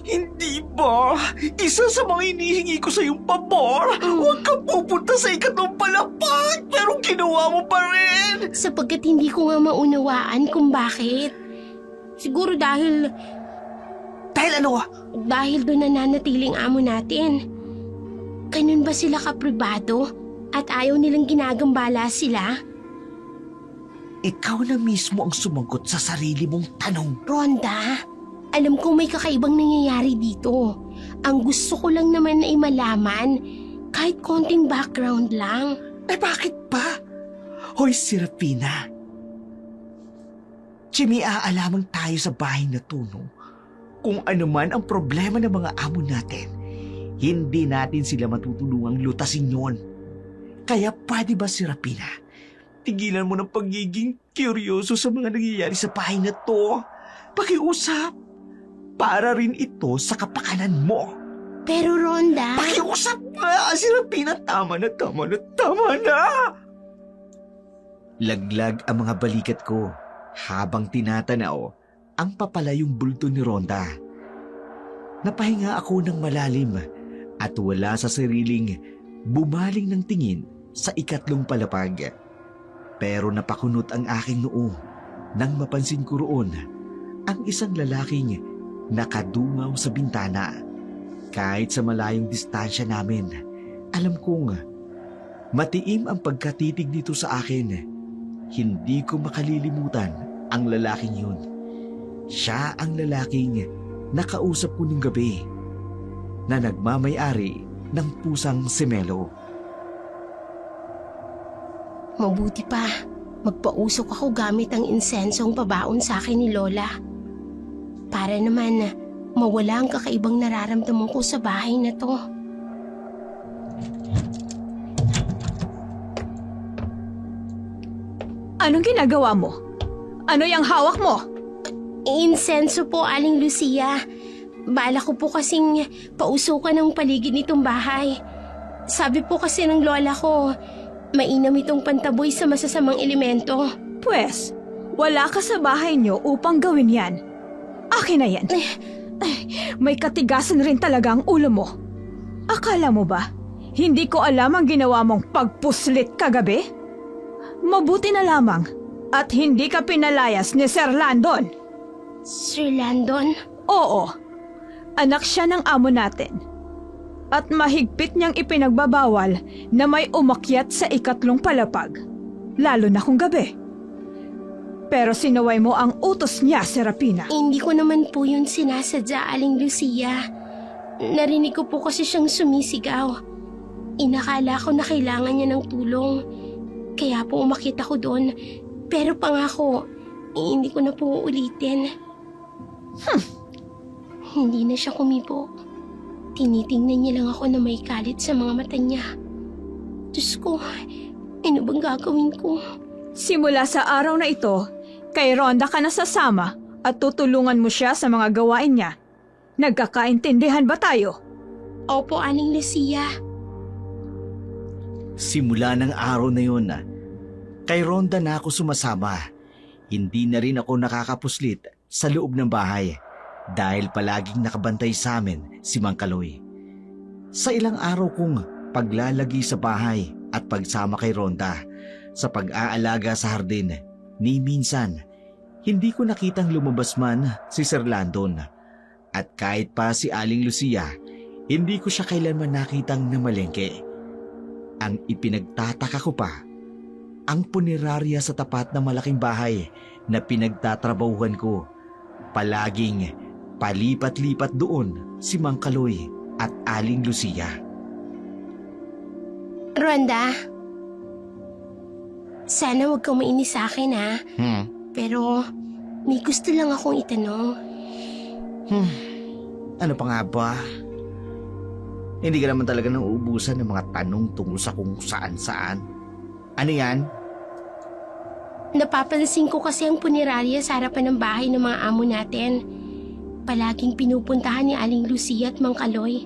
Speaker 1: Hindi ba? Isa sa mga hinihingi ko sa iyong pabor, huwag kang pupunta sa 3 palapag, pero ginawa mo pa rin.
Speaker 2: Sapagkat hindi ko nga maunawaan kung bakit. Siguro dahil
Speaker 1: Dahil ano?
Speaker 2: Dahil doon nananatiling amo natin. Ganun ba sila kapribado? At ayaw nilang ginagambala sila?
Speaker 1: Ikaw na mismo ang sumagot sa sarili mong tanong.
Speaker 2: Rhonda, alam kong may kakaibang nangyayari dito. Ang gusto ko lang naman na imalaman, kahit konting background lang.
Speaker 1: Eh bakit ba? Hoy, Serafina. Jimmy, aalamang tayo sa bahay na to, no? Kung ano man ang problema ng mga amo natin, hindi natin sila matutulungang lutasin yon. Kaya pwede ba, Serafina, tigilan mo ng pagiging kuryoso sa mga nangyayari sa bahay na to? Pakiusap. Para rin ito sa kapakanan mo.
Speaker 2: Pero Rhonda...
Speaker 1: Pakiusap nga, Serafina. Tama na. Laglag ang mga balikat ko habang tinatanaw ang papalayong bulto ni Rhonda. Napahinga ako ng malalim at wala sa sariling bumaling ng tingin sa 3 palapag. Pero napakunot ang aking noo nang mapansin ko roon ang isang lalaking nakadungaw sa bintana. Kahit sa malayong distansya namin, alam kong matiim ang pagkatitig nito sa akin. Hindi ko makalilimutan ang lalaking yun. Siya ang lalaking nakausap ko nung gabi. na nagmamay-ari ng pusang si Melo.
Speaker 2: Mabuti pa, magpausok ako gamit ang insensong pabaon sa akin ni Lola. Para naman mawala ang kakaibang nararamdaman ko sa bahay na to.
Speaker 3: Anong ginagawa mo? Ano yung hawak mo?
Speaker 2: Insenso po, Aling Lucia. Bala ko po kasing pausukan ng paligid nitong bahay. Sabi po kasi ng lola ko, mainam itong pantaboy sa masasamang elemento.
Speaker 3: Pwes, wala ka sa bahay niyo upang gawin yan. Akin na yan. May katigasan rin talaga ang ulo mo. Akala mo ba, hindi ko alam ang ginawa mong pagpuslit kagabi? Mabuti na lamang at hindi ka pinalayas ni Sir Landon.
Speaker 2: Sir Landon?
Speaker 3: Oo, anak siya ng amo natin. At mahigpit niyang ipinagbabawal na may umakyat sa 2 palapag, lalo na kung gabi. Pero sinaway mo ang utos niya, Serapina.
Speaker 2: Hindi ko naman po yun sinasadya, Aling Lucia. Narinig ko po kasi siyang sumisigaw. Inakala ko na kailangan niya ng tulong. Kaya po umakyat ako doon. Pero pangako, hindi ko na po ulitin. Hindi na siya kumibo. Tinitingnan niya lang ako na may galit sa mga mata niya. Diyos ko, ano bang gagawin ko?
Speaker 3: Simula sa araw na ito, kay Rhonda ka nasasama at tutulungan mo siya sa mga gawain niya. Nagkakaintindihan ba tayo?
Speaker 2: Opo, Aling Lucia.
Speaker 1: Simula ng araw na yun, kay Rhonda na ako sumasama. Hindi na rin ako nakakapuslit sa loob ng bahay dahil palaging nakabantay sa amin si Mang Kaloy. Sa ilang araw kong paglalagi sa bahay at pagsama kay Rhonda sa pag-aalaga sa hardin, ni minsan hindi ko nakitang lumabas man si Sir Landon. At kahit pa si Aling Lucia, hindi ko siya kailanman nakitang namalengke. Ang ipinagtataka ko pa, ang punerarya sa tapat ng malaking bahay na pinagtatrabahuhan ko. Palaging palipat-lipat doon si Mang Kaloy at Aling Lucia.
Speaker 2: Rhonda, sana huwag kang mainis sa akin ha. Pero may gusto lang akong itanong.
Speaker 1: Ano pa nga ba? Hindi ka naman talaga nauubusan ng mga tanong tungkol sa kung saan-saan. Ano yan?
Speaker 2: Napapansin ko kasi ang punerarya sa harapan ng bahay ng mga amo natin. Palaging pinupuntahan ni Aling Lucia at Mang Kaloy.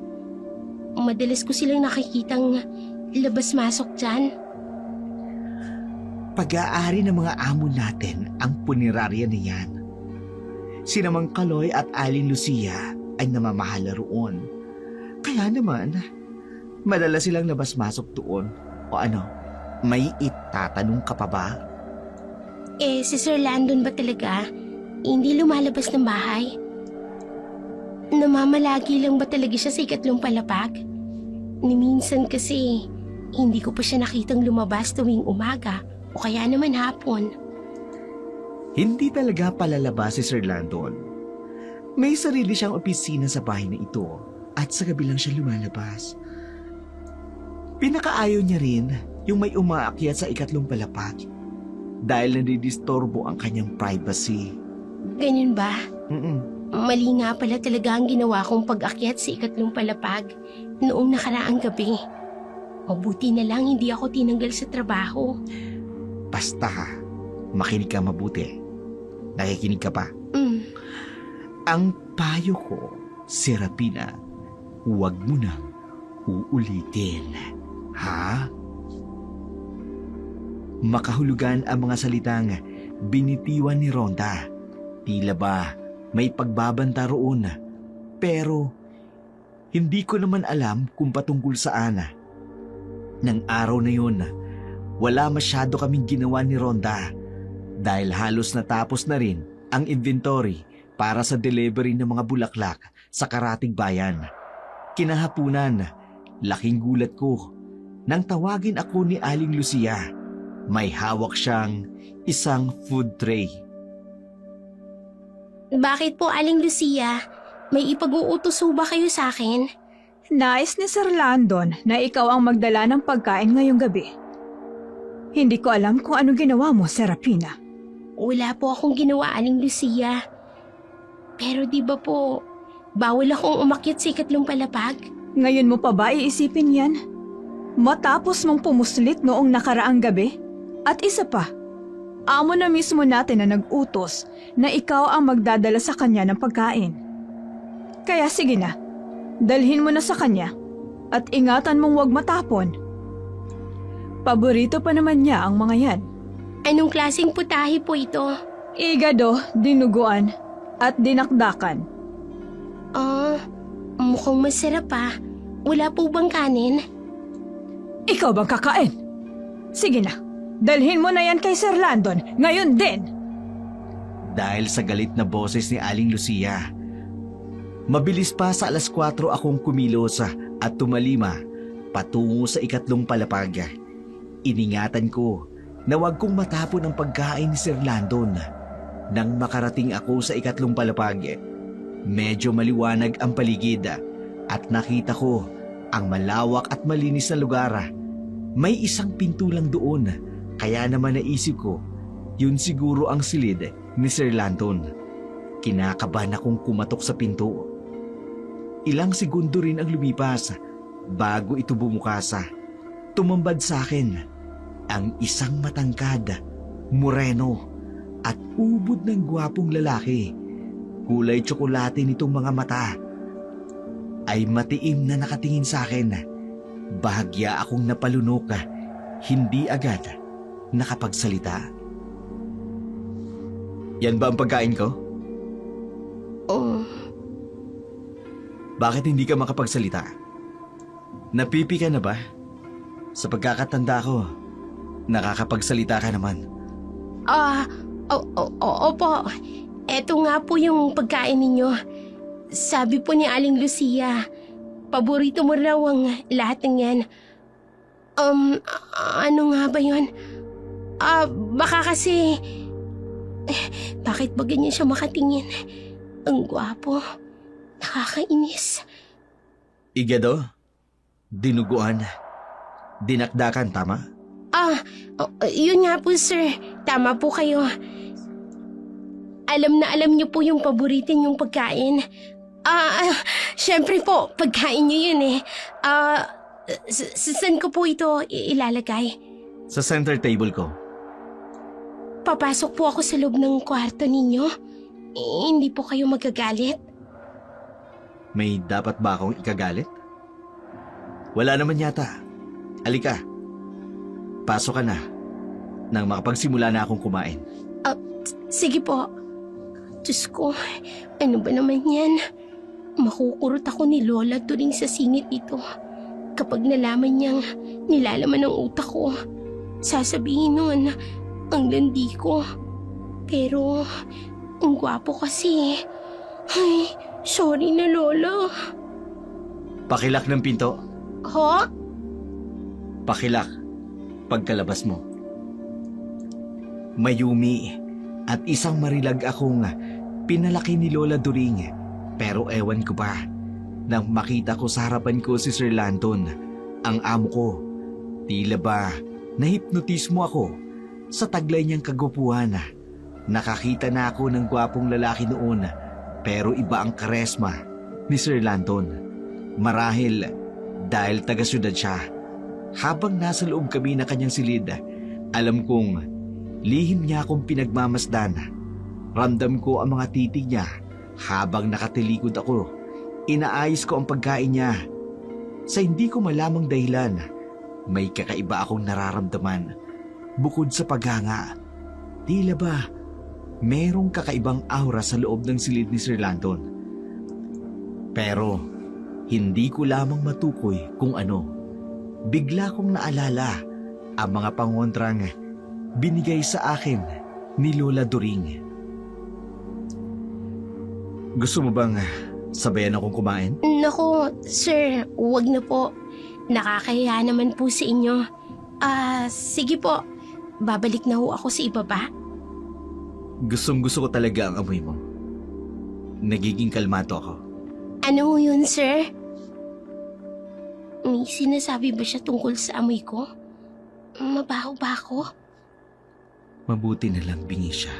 Speaker 2: Madalas ko silang nakikitang labas-masok dyan.
Speaker 1: Pag-aari ng mga amo natin ang punerarya niyan. Sina Mang Kaloy at Aling Lucia ay namamahala roon. Kaya naman, madalas silang labas-masok doon. O ano, may itatanong ka pa ba?
Speaker 2: Si Sir Landon ba talaga hindi lumalabas ng bahay? Namamalagi lang ba talaga siya sa 2 palapag? Ni minsan kasi, hindi ko pa siya nakitang lumabas tuwing umaga o kaya naman hapon.
Speaker 1: Hindi talaga palalabas si Sir Landon. May sarili siyang opisina sa bahay na ito at sa gabi lang siya lumalabas. Pinakaayaw niya rin yung may umaakyat sa 2 palapag dahil nadidistorbo ang kanyang privacy.
Speaker 2: Ganun ba?
Speaker 1: Mm-mm.
Speaker 2: Mali nga pala talaga ang ginawa kong pag-akyat sa 2 palapag noong nakaraang gabi. Mabuti na lang hindi ako tinanggal sa trabaho.
Speaker 1: Basta, makinig ka mabuti. Nakikinig ka pa? Ang payo ko, Serapina, huwag mo nang uulitin. Ha? Makahulugan ang mga salitang binitiwan ni Rhonda. Tila ba may pagbabanta roon, pero hindi ko naman alam kung patungkol saan. Nang araw na yun, wala masyado kaming ginawa ni Rhonda dahil halos natapos na rin ang inventory para sa delivery ng mga bulaklak sa karatig bayan. Kinahapunan, laking gulat ko nang tawagin ako ni Aling Lucia. May hawak siyang isang food tray.
Speaker 2: Bakit po, Aling Lucia? May ipag-uutos ba kayo sa akin?
Speaker 3: Nais ni Sir Landon na ikaw ang magdala ng pagkain ngayong gabi. Hindi ko alam kung anong ginawa mo, Serafina.
Speaker 2: Wala po akong ginawa, Aling Lucia. Pero di ba po, bawal akong umakyat sa ikatlong palapag?
Speaker 3: Ngayon mo pa ba iisipin yan? Matapos mong pumuslit noong nakaraang gabi? At isa pa, amo na mismo natin na nag-utos na ikaw ang magdadala sa kanya ng pagkain. Kaya sige na, dalhin mo na sa kanya at ingatan mong huwag matapon. Paborito pa naman niya ang mga yan.
Speaker 2: Anong klaseng putahe po ito?
Speaker 3: Igado, dinuguan at dinakdakan.
Speaker 2: Mukhang masarap ah. Wala po bang kanin?
Speaker 3: Ikaw bang kakain? Sige na, dalhin mo na yan kay Sir Landon ngayon din.
Speaker 1: Dahil sa galit na boses ni Aling Lucia, mabilis pa sa 4:00 akong kumilos at tumalima patungo sa ikatlong palapag. Iningatan ko na wag kong matapon ang pagkain ni Sir Landon. Nang makarating ako sa ikatlong palapag, medyo maliwanag ang paligid at nakita ko ang malawak at malinis na lugar. May isang pinto lang doon, kaya naman naisip ko, yun siguro ang silid ni Sir Landon. Kinakabahan akong kumatok sa pinto. Ilang segundo rin ang lumipas bago ito bumukas. Tumambad sa akin ang isang matangkad, moreno at ubod ng gwapong lalaki. Kulay tsokolate nitong mga mata ay matiim na nakatingin sa akin. Bahagya akong napalunok, hindi agad nakapagsalita. Yan ba ang pagkain ko? Bakit hindi ka makapagsalita? Napipi ka na ba? Sa pagkakatanda ko, nakakapagsalita ka naman.
Speaker 2: Opo. Eto nga po yung pagkain ninyo. Sabi po ni Aling Lucia, paborito mo raw ang lahat ng yan. Ano nga ba yun? Baka kasi... bakit ba ganyan siya makatingin? Ang gwapo. Nakakainis.
Speaker 1: Igado? Dinuguan? Dinakdakan, tama?
Speaker 2: Yun nga po, sir. Tama po kayo. Alam na alam niyo po yung paboritin yung pagkain. Syempre po, pagkain niyo yun eh. Saan ko po ito ilalagay?
Speaker 1: Sa center table ko.
Speaker 2: Papasok po ako sa loob ng kwarto ninyo. Hindi po kayo magagalit?
Speaker 1: May dapat ba akong ikagalit? Wala naman yata. Alika. Pasok ka na. Nang makapagsimula na akong kumain.
Speaker 2: Sige po. Diyos ko, ano ba naman yan? Makukurot ako ni Lola turing sa singit ito. Kapag nalaman niyang nilalaman ng utak ko, sasabihin nun, ang landi ko. Pero, ang gwapo kasi. Ay, sorry na Lola.
Speaker 1: Pakilak ng pinto.
Speaker 2: Ho?
Speaker 1: Pakilak pagkalabas mo. Mayumi at isang marilag akong pinalaki ni Lola During. Pero ewan ko ba, nang makita ko sa harapan ko si Sir Landon, ang amo ko, tila ba nahipnotismo ako sa taglay niyang kagupuhan. Nakakita na ako ng gwapong lalaki noon, pero iba ang karesma ni Sir Landon. Marahil dahil taga-syudad siya. Habang nasa loob kami na kanyang silid, alam kong lihim niya akong pinagmamasdan. Ramdam ko ang mga titig niya habang nakatilikod ako. Inaayos ko ang pagkain niya. Sa hindi ko malamang dahilan, may kakaiba akong nararamdaman. Bukod sa paghanga, tila ba merong kakaibang aura sa loob ng silid ni Sir Landon. Pero hindi ko lamang matukoy kung ano. Bigla kong naalala ang mga pangontrang binigay sa akin ni Lola During. Gusto mo bang sabayan akong kumain?
Speaker 2: Naku, sir, huwag na po. Nakakahiya naman po sa inyo. Sige po. Babalik na ho ako sa ibaba.
Speaker 1: Gustong-gusto ko talaga ang amoy mo. Nagiging kalmado ako.
Speaker 2: Ano ho yun, sir? May sinasabi ba siya tungkol sa amoy ko? Mabaho ba ako?
Speaker 1: Mabuti na lang bingi siya.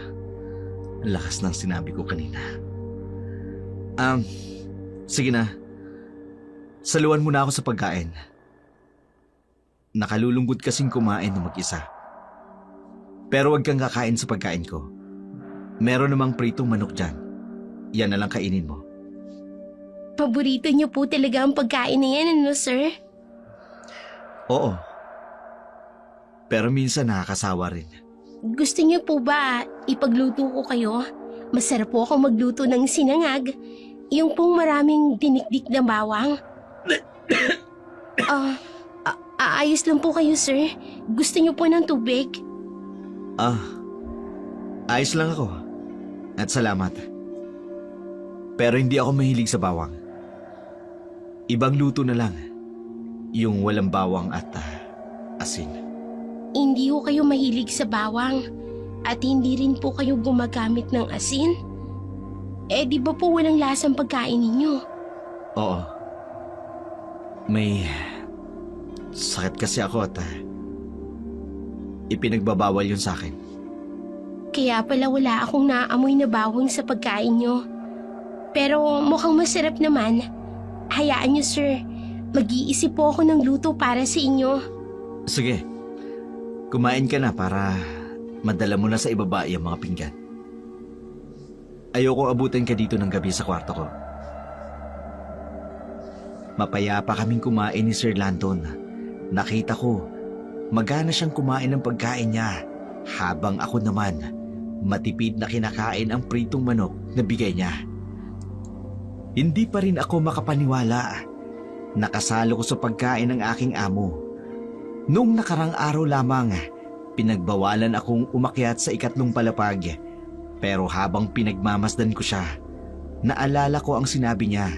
Speaker 1: Ang lakas ng sinabi ko kanina. Sige na. Saluhan mo na ako sa pagkain. Nakalulungkot kasing kumain na mag-isa. Pero wag kang kakain sa pagkain ko. Meron namang pritong manok dyan. Yan na lang kainin mo.
Speaker 2: Paborito niyo po talaga ang pagkain na yan, ano sir?
Speaker 1: Oo. Pero minsan nakakasawa rin.
Speaker 2: Gusto niyo po ba ipagluto ko kayo? Masarap po ako magluto ng sinangag. Yung pong maraming dinikdik na bawang. Ayos lang po kayo, sir. Gusto niyo po ng tubig?
Speaker 1: Ayos lang ako. At salamat. Pero hindi ako mahilig sa bawang. Ibang luto na lang. Yung walang bawang at asin.
Speaker 2: Hindi ko kayo mahilig sa bawang. At hindi rin po kayo gumagamit ng asin. Eh di ba po walang lasang pagkain ninyo?
Speaker 1: Oo. May sakit kasi ako at ipinagbabawal yun sa akin.
Speaker 2: Kaya pala wala akong naamoy na bawang sa pagkain nyo. Pero mukhang masarap naman. Hayaan nyo, sir. Mag-iisip po ako ng luto para sa inyo.
Speaker 1: Sige. Kumain ka na para madala mo na sa ibaba yung mga pinggan. Ayoko abutin ka dito ng gabi sa kwarto ko. Mapayapa kaming kumain ni Sir Landon. Nakita ko, magana siyang kumain ng pagkain niya, habang ako naman, matipid na kinakain ang pritong manok na bigay niya. Hindi pa rin ako makapaniwala. Nakasalo ko sa pagkain ng aking amo. Noong nakarang araw lamang, pinagbawalan akong umakyat sa 3 palapag. Pero habang pinagmamasdan ko siya, naalala ko ang sinabi niya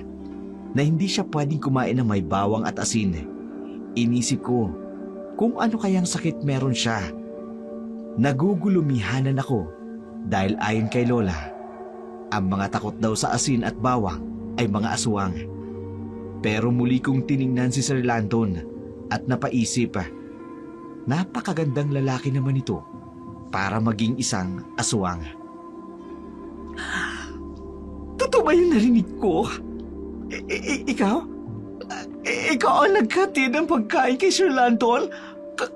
Speaker 1: na hindi siya pwedeng kumain ng may bawang at asin. Inisip ko kung ano kayang sakit meron siya. Nagugulumihanan ako dahil ayon kay Lola, ang mga takot daw sa asin at bawang ay mga aswang. Pero muli kong tiningnan si Sir Landon at napaisip, napakagandang lalaki naman ito para maging isang aswang. Totoo ba yung narinig ko? Ikaw? Ikaw ang naghatid ng pagkain kay Sir Landon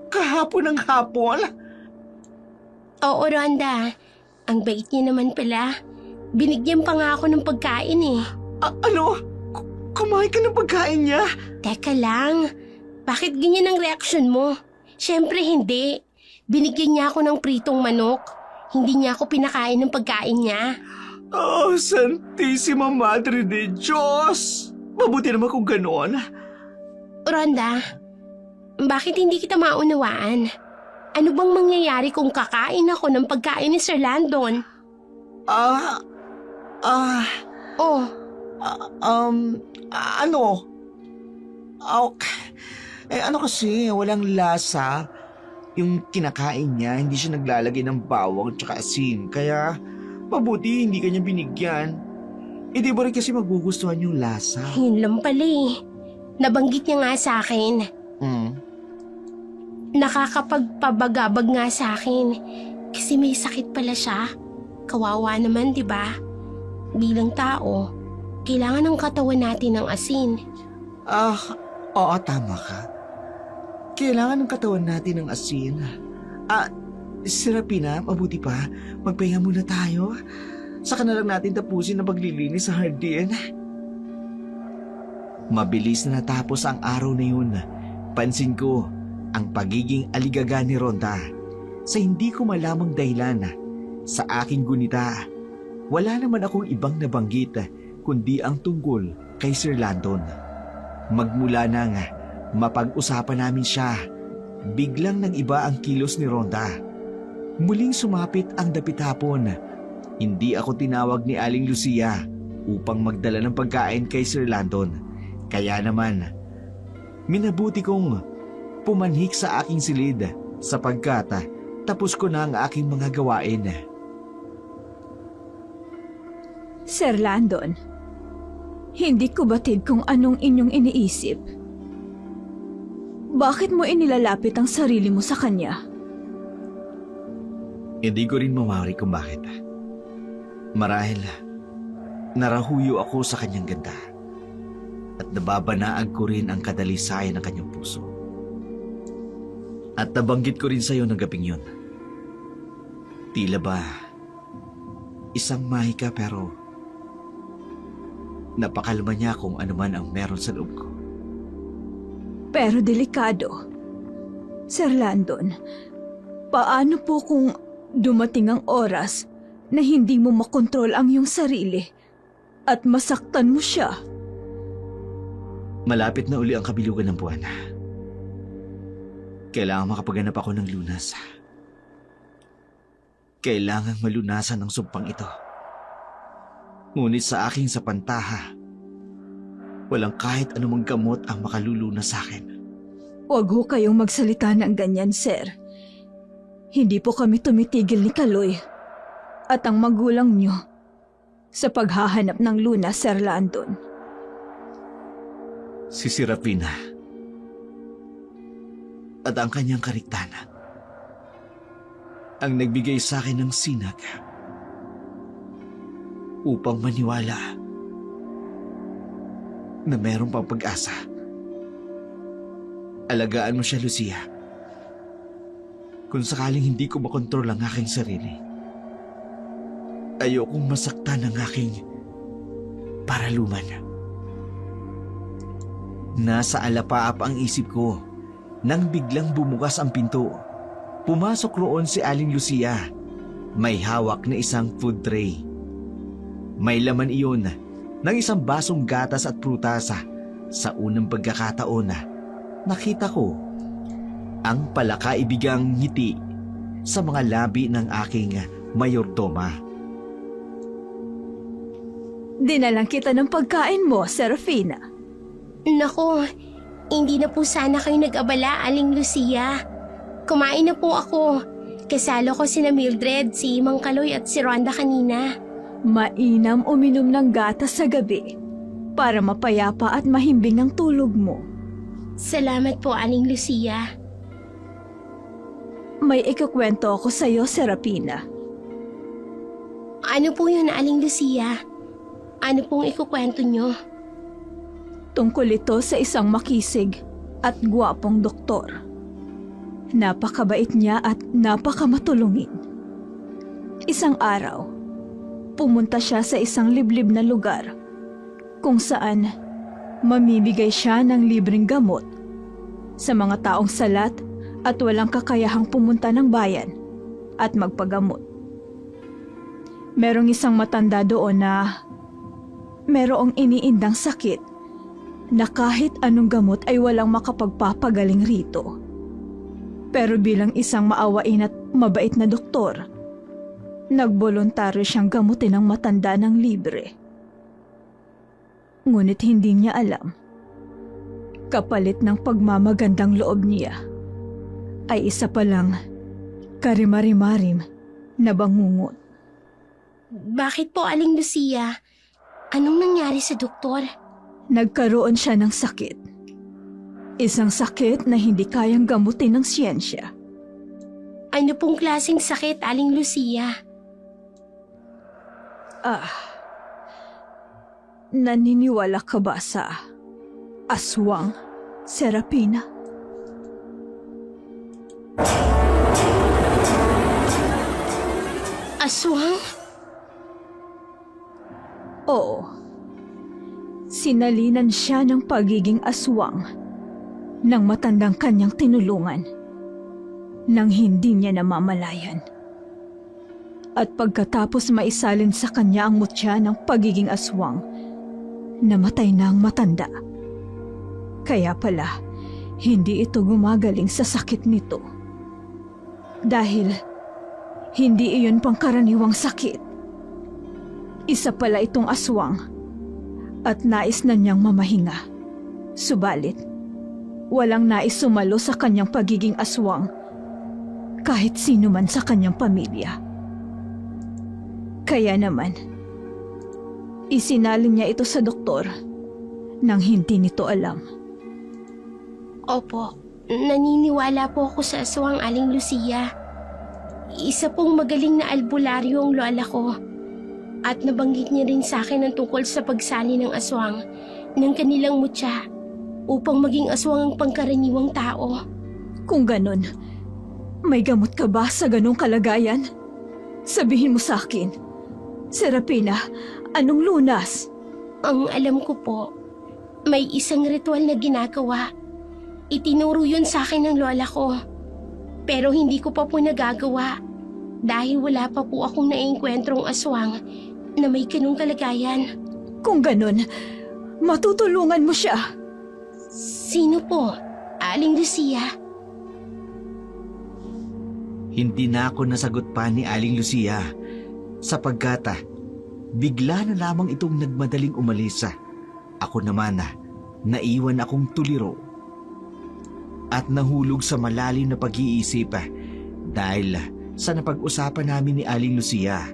Speaker 1: kahapon ng hapon?
Speaker 2: Oo, Rhonda. Ang bait niya naman pala. Binigyan pa nga ako ng pagkain eh.
Speaker 1: Ano? Kumain ka ng pagkain niya?
Speaker 2: Teka lang. Bakit ganyan ang reaksyon mo? Siyempre hindi. Binigyan niya ako ng pritong manok. Hindi niya ako pinakain ng pagkain niya.
Speaker 1: Oh, Santissima Madre de Diyos! Mabuti naman kung ganoon.
Speaker 2: Rhonda, bakit hindi kita maunawaan? Ano bang mangyayari kung kakain ako ng pagkain ni Sir Landon?
Speaker 1: Ano? Ano kasi, walang lasa. Yung kinakain niya, hindi siya naglalagay ng bawang at asin. Kaya, mabuti hindi kanya binigyan. Di ba rin kasi magugustuhan yung lasa?
Speaker 2: Yun lang pala eh. Nabanggit niya nga sa akin. Nakakapagpabagabag nga sa akin. Kasi may sakit pala siya. Kawawa naman, di ba? Bilang tao, kailangan ng katawan natin ng asin.
Speaker 1: Oo, tama ka. Kailangan ng katawan natin ng asin. Serapina, mabuti pa. Magpahinga muna tayo. Saka na lang natin tapusin ang paglilinis sa hardin. Mabilis na natapos ang araw na yun. Pansin ko ang pagiging aligaga ni Rhonda sa hindi ko malamang dahilan. Sa aking gunita, wala naman akong ibang nabanggit kundi ang tungkol kay Sir Landon. Magmula nang mapag-usapan namin siya, biglang nang iba ang kilos ni Rhonda. Muling sumapit ang dapit hapon. Hindi ako tinawag ni Aling Lucia upang magdala ng pagkain kay Sir Landon. Kaya naman, minabuti kong pumanhik sa aking silid sapagkat tapos ko na ang aking mga gawain.
Speaker 3: Sir Landon, hindi ko batid kung anong inyong iniisip. Bakit mo inilalapit ang sarili mo sa kanya?
Speaker 1: Hindi ko rin mawari kung bakit. Marahil, narahuyo ako sa kanyang ganda. At nababanaag ko rin ang kadalisayan ng kanyang puso. At nabanggit ko rin sa'yo ng gabing yun. Tila ba, isang mahika pero napakalma niya kung ano man ang meron sa loob ko.
Speaker 3: Pero delikado. Sir Landon, paano po kung dumating ang oras na hindi mo makontrol ang iyong sarili at masaktan mo siya?
Speaker 1: Malapit na uli ang kabilugan ng buwan. Kailangan makapaganap ako ng lunas. Kailangang malunasan ang sumpang ito. Ngunit sa aking sapantaha, walang kahit anumang gamot ang makalulunas sa akin.
Speaker 3: Huwag ho kayong magsalita ng ganyan, sir. Hindi po kami tumitigil ni Kaloy at ang magulang niyo sa paghahanap ng lunas, Sir Landon.
Speaker 1: Si Serafina at ang kanyang kariktanan ang nagbigay sa akin ng sinag upang maniwala na meron pang pag-asa. Alagaan mo siya, Lucia. Kung sakaling hindi ko makontrol ang aking sarili, ayokong masaktan ang aking paraluman. Nasa alapaap ang isip ko nang biglang bumukas ang pinto. Pumasok roon si Aling Lucia. May hawak na isang food tray. May laman iyon ng isang basong gatas at prutasa. Sa unang pagkakataon nakita ko ang palakaibigang ngiti sa mga labi ng aking mayordoma.
Speaker 3: Dinalang kita ng pagkain mo, Serafina.
Speaker 2: Nako, hindi na po sana kayo nag-abala, Aling Lucia. Kumain na po ako. Kasalo ko sina Mildred, si Mang Kaloy at si Rhonda kanina.
Speaker 3: Mainam uminom ng gatas sa gabi para mapayapa at mahimbing ang tulog mo.
Speaker 2: Salamat po, Aling Lucia.
Speaker 3: May ikukwento ako sa iyo, Serafina.
Speaker 2: Ano po yun, Aling Lucia? Ano pong ikukwento nyo?
Speaker 3: Tungkol ito sa isang makisig at gwapong doktor. Napakabait niya at napakamatulungin. Isang araw, pumunta siya sa isang liblib na lugar kung saan mamimigay siya ng libreng gamot sa mga taong salat at walang kakayahang pumunta ng bayan at magpagamot. Merong isang matanda doon na merong iniindang sakit na kahit anong gamot ay walang makapagpapagaling rito. Pero bilang isang maawain at mabait na doktor, nagboluntaryo siyang gamutin ang matanda ng libre. Ngunit hindi niya alam, kapalit ng pagmamagandang loob niya, ay isa palang karimari-marim na bangungot.
Speaker 2: Bakit po, Aling Lucia? Anong nangyari sa doktor?
Speaker 3: Nagkaroon siya ng sakit. Isang sakit na hindi kayang gamutin ng siyensya.
Speaker 2: Ano pong klaseng sakit, Aling Lucia?
Speaker 3: Naniniwala ka ba sa aswang, Serafina?
Speaker 2: Aswang?
Speaker 3: Oo. Sinalinan siya ng pagiging aswang ng matandang kanyang tinulungan nang hindi niya namamalayan. At pagkatapos maisalin sa kanya ang mutya ng pagiging aswang, namatay na ang matanda. Kaya pala, hindi ito gumagaling sa sakit nito. Dahil hindi iyon pangkaraniwang sakit. Isa pala itong aswang at nais na niyang mamahinga. Subalit, walang nais sumalo sa kanyang pagiging aswang kahit sino man sa kanyang pamilya. Kaya naman, isinalin niya ito sa doktor nang hindi nito alam.
Speaker 2: Opo, Naniniwala po ako sa aswang Aling Lucia. Isa pong magaling na albularyo ang lola ko. At nabanggit niya rin sa akin ang tungkol sa pagsali ng aswang ng kanilang mutya upang maging aswang ang pangkaraniwang tao.
Speaker 3: Kung ganun, may gamot ka ba sa ganung kalagayan? Sabihin mo sa akin. Serapina, anong lunas?
Speaker 2: Ang alam ko po, may isang ritual na ginagawa. Itinuro yun sa akin ng lola ko. Pero hindi ko pa po nagagawa dahil wala pa po akong naiengkwentrong aswang na may ganung kalagayan.
Speaker 3: Kung ganun, matutulungan mo siya.
Speaker 2: Sino po? Aling Lucia?
Speaker 1: Hindi na ako nasagot pa ni Aling Lucia sapagkat bigla na lamang itong nagmadaling umalis. Ako naman naiwan akong tuliro at nahulog sa malalim na pag-iisip dahil sa napag-usapan namin ni Aling Lucia.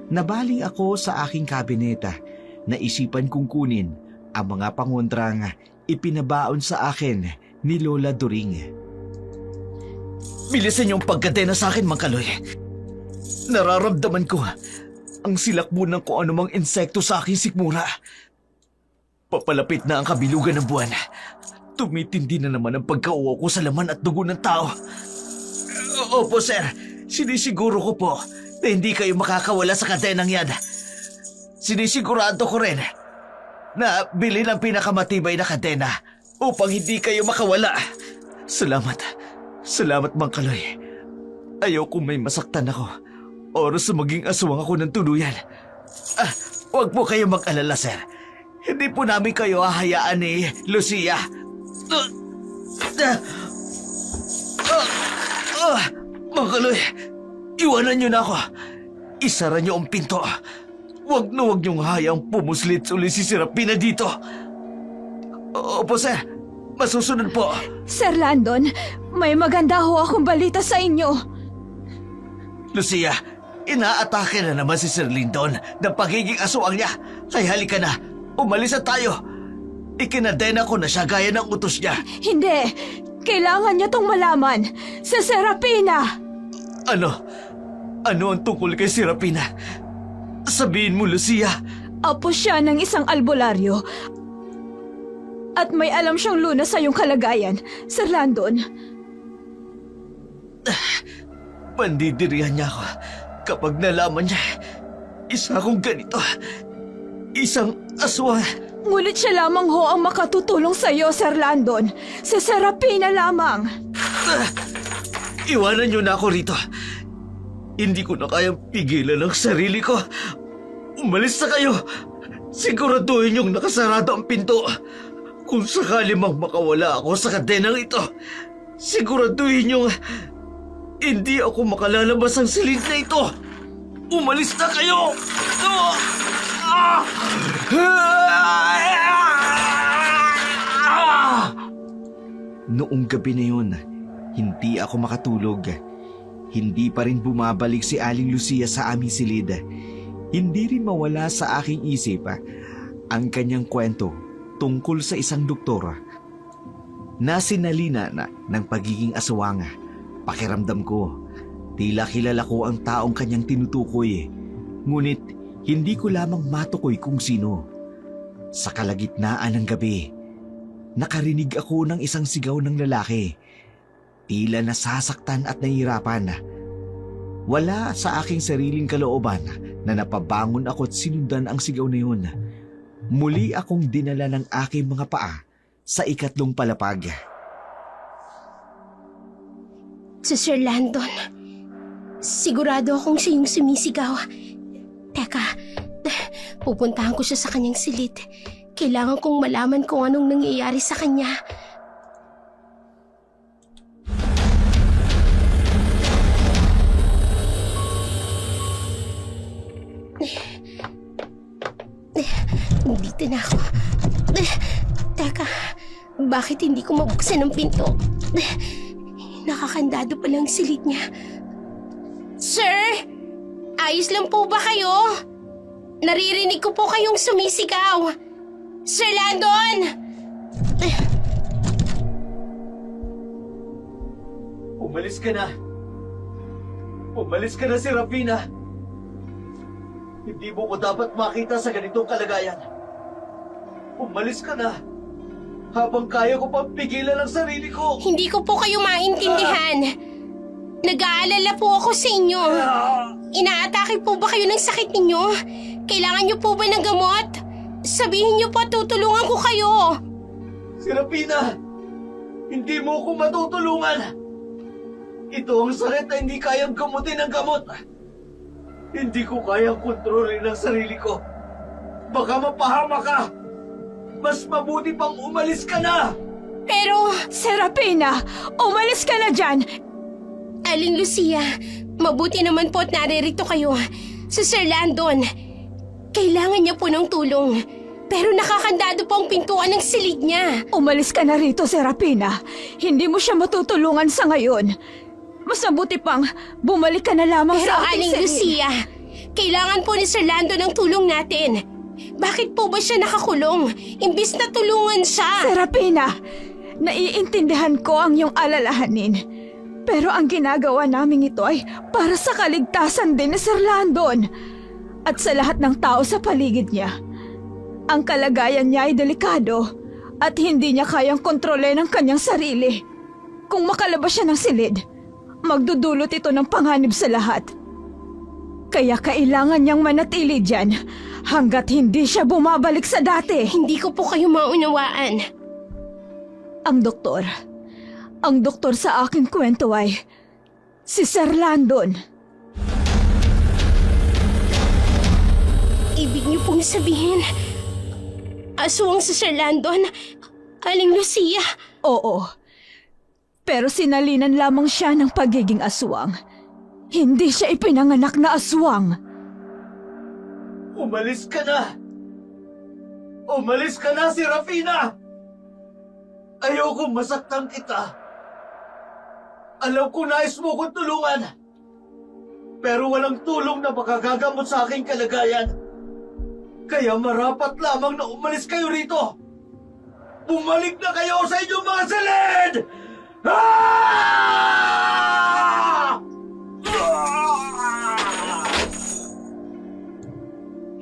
Speaker 1: Nabaling ako sa aking kabineta na isipan kong kunin ang mga pangontrang ipinabaon sa akin ni Lola Doring.
Speaker 4: Bilisan yung pagkadena sa akin, Mang Kaloy. Nararamdaman ko ang silakbo ng kung anumang insekto sa aking sikmura. Papalapit na ang kabilugan ng buwan. Tumitindi na naman ang pagkauwa ko sa laman at dugo ng tao. Opo, sir. Sinisiguro ko po na hindi kayo makakawala sa kadenang yan. Sinisigurado ko rin na bilhin ang pinakamatibay na kadena upang hindi kayo makawala. Salamat. Salamat, Mang Kaloy. Ayaw kung may masaktan ako. Oras na maging aswang ako ng tuluyan. Huwag po kayo mag-alala, sir. Hindi po namin kayo hahayaan ni Lucia. Mang Kaloy, iwanan niyo na ako. Isara niyo ang pinto. Huwag na huwag niyong hayang pumuslit uli si Serapina dito. Opo, sir. Masusunod po.
Speaker 3: Sir Landon, may maganda ho akong balita sa inyo.
Speaker 4: Lucia, inaatake na naman si Sir Lyndon ng pagiging aswang niya. Kaya halika na, umalis na tayo. Ikinadena ko na siya gaya ng utos niya.
Speaker 3: Hindi, kailangan niya tong malaman. Sa Serapina!
Speaker 4: Ano? Ano ang tungkol kay Serapina? Sabihin mo, Lucia.
Speaker 3: Apo siya ng isang albularyo. At may alam siyang lunas sa iyong kalagayan, Sir Landon.
Speaker 4: Pandidirihan niya ako kapag nalaman niya. Isa akong ganito. Isang aswang.
Speaker 3: Ngunit siya lamang ho ang makatutulong sa iyo, Sir Landon. Sa Serapina lamang.
Speaker 4: Iwanan niyo na ako rito. Hindi ko na kayang pigilan ang sarili ko. Umalis na kayo. Siguraduhin niyong nakasarado ang pinto. Kung sakali mang makawala ako sa kadenang ito, siguraduhin niyong hindi ako makalalabas ang silid na ito. Umalis na kayo!
Speaker 1: Noong gabi na yun, hindi ako makatulog. Hindi pa rin bumabalik si Aling Lucia sa aming silid. Hindi rin mawala sa aking isip ang kanyang kwento tungkol sa isang doktor na sinalina na ng pagiging aswang. Pakiramdam ko, tila kilala ko ang taong kanyang tinutukoy. Ngunit hindi ko lamang matukoy kung sino. Sa kalagitnaan ng gabi, nakarinig ako ng isang sigaw ng lalaki. Tila nasasaktan at nahihirapan. Wala sa aking sariling kalooban na napabangon ako at sinundan ang sigaw na yun. Muli akong dinala ng aking mga paa sa ikatlong palapag.
Speaker 2: Sir Landon, sigurado akong siya yung sumisigaw. Teka, pupuntahan ko siya sa kanyang silid. Kailangan kong malaman kung anong nangyayari sa kanya. Dito na ako. Teka, bakit hindi ko mabuksan ang pinto? Nakakandado pa lang silid niya. Sir! Ayos lang po ba kayo? Naririnig ko po kayong sumisigaw. Sir Landon!
Speaker 4: Umalis ka na. Umalis ka na, Serafina. Hindi mo ko dapat makita sa ganitong kalagayan. Umalis ka na. Habang kaya ko pang pigilan ang sarili ko.
Speaker 2: Hindi ko po kayo maintindihan. Nag-aalala po ako sa inyo. Inaatake po ba kayo ng sakit ninyo? Kailangan niyo po ba ng gamot? Sabihin niyo po, tutulungan ko kayo.
Speaker 4: Serafina, hindi mo ko matutulungan. Ito ang sakit na hindi kayang gamutin ng gamot. Hindi ko kayang kontrolin ang sarili ko. Baka mapahama ka. Mas mabuti pang umalis ka na.
Speaker 2: Pero,
Speaker 3: Serafina, umalis ka na dyan!
Speaker 2: Aling Lucia, mabuti naman po at naririto kayo. Si Sir Landon, kailangan niya po ng tulong. Pero nakakandado po ang pintuan ng silid niya.
Speaker 3: Umalis ka na rito, Serafina. Hindi mo siya matutulungan sa ngayon. Mas mabuti pang bumalik ka na lamang
Speaker 2: Pero
Speaker 3: sa ating
Speaker 2: Aling
Speaker 3: silid.
Speaker 2: Lucia, kailangan po ni Sir Landon ng tulong natin. Bakit po ba siya nakakulong? Imbis na tulungan siya.
Speaker 3: Serafina, naiintindihan ko ang iyong alalahanin. Pero ang ginagawa namin ito ay para sa kaligtasan din ni Sir Landon at sa lahat ng tao sa paligid niya. Ang kalagayan niya ay delikado at hindi niya kayang kontrole ng kanyang sarili. Kung makalabas siya ng silid, magdudulot ito ng panganib sa lahat. Kaya kailangan niyang manatili dyan hanggat hindi siya bumabalik sa dati.
Speaker 2: Hindi ko po kayo maunawaan.
Speaker 3: Ang doktor sa aking kwento ay si Sir Landon.
Speaker 2: Ibig niyo pong sabihin, aswang si Sir Landon, Aling Lucia.
Speaker 3: Oo, pero sinalinan lamang siya ng pagiging aswang. Hindi siya ipinanganak na aswang.
Speaker 4: Umalis ka na. Umalis ka na, Serafina. Ayoko masaktan kita. Alam ko nais mo kong tulungan. Pero walang tulong na makagagamot sa aking kalagayan. Kaya marapat lamang na umalis kayo rito. Bumalik na kayo sa inyong mga silid!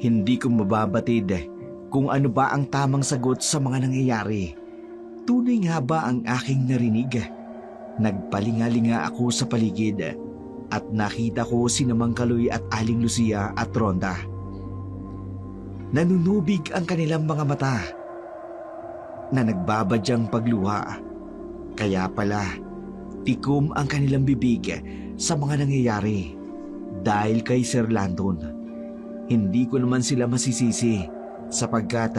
Speaker 1: Hindi ko mababatid kung ano ba ang tamang sagot sa mga nangyayari. Tunay nga ba ang aking narinig? Nagpalingalinga ako sa paligid at nakita ko si Mang Kaloy at Aling Lucia at Rhonda. Nanunubig ang kanilang mga mata na nagbabadyang pagluha. Kaya pala, tikom ang kanilang bibig sa mga nangyayari dahil kay Sir Landon. Hindi ko naman sila masisisi sapagkat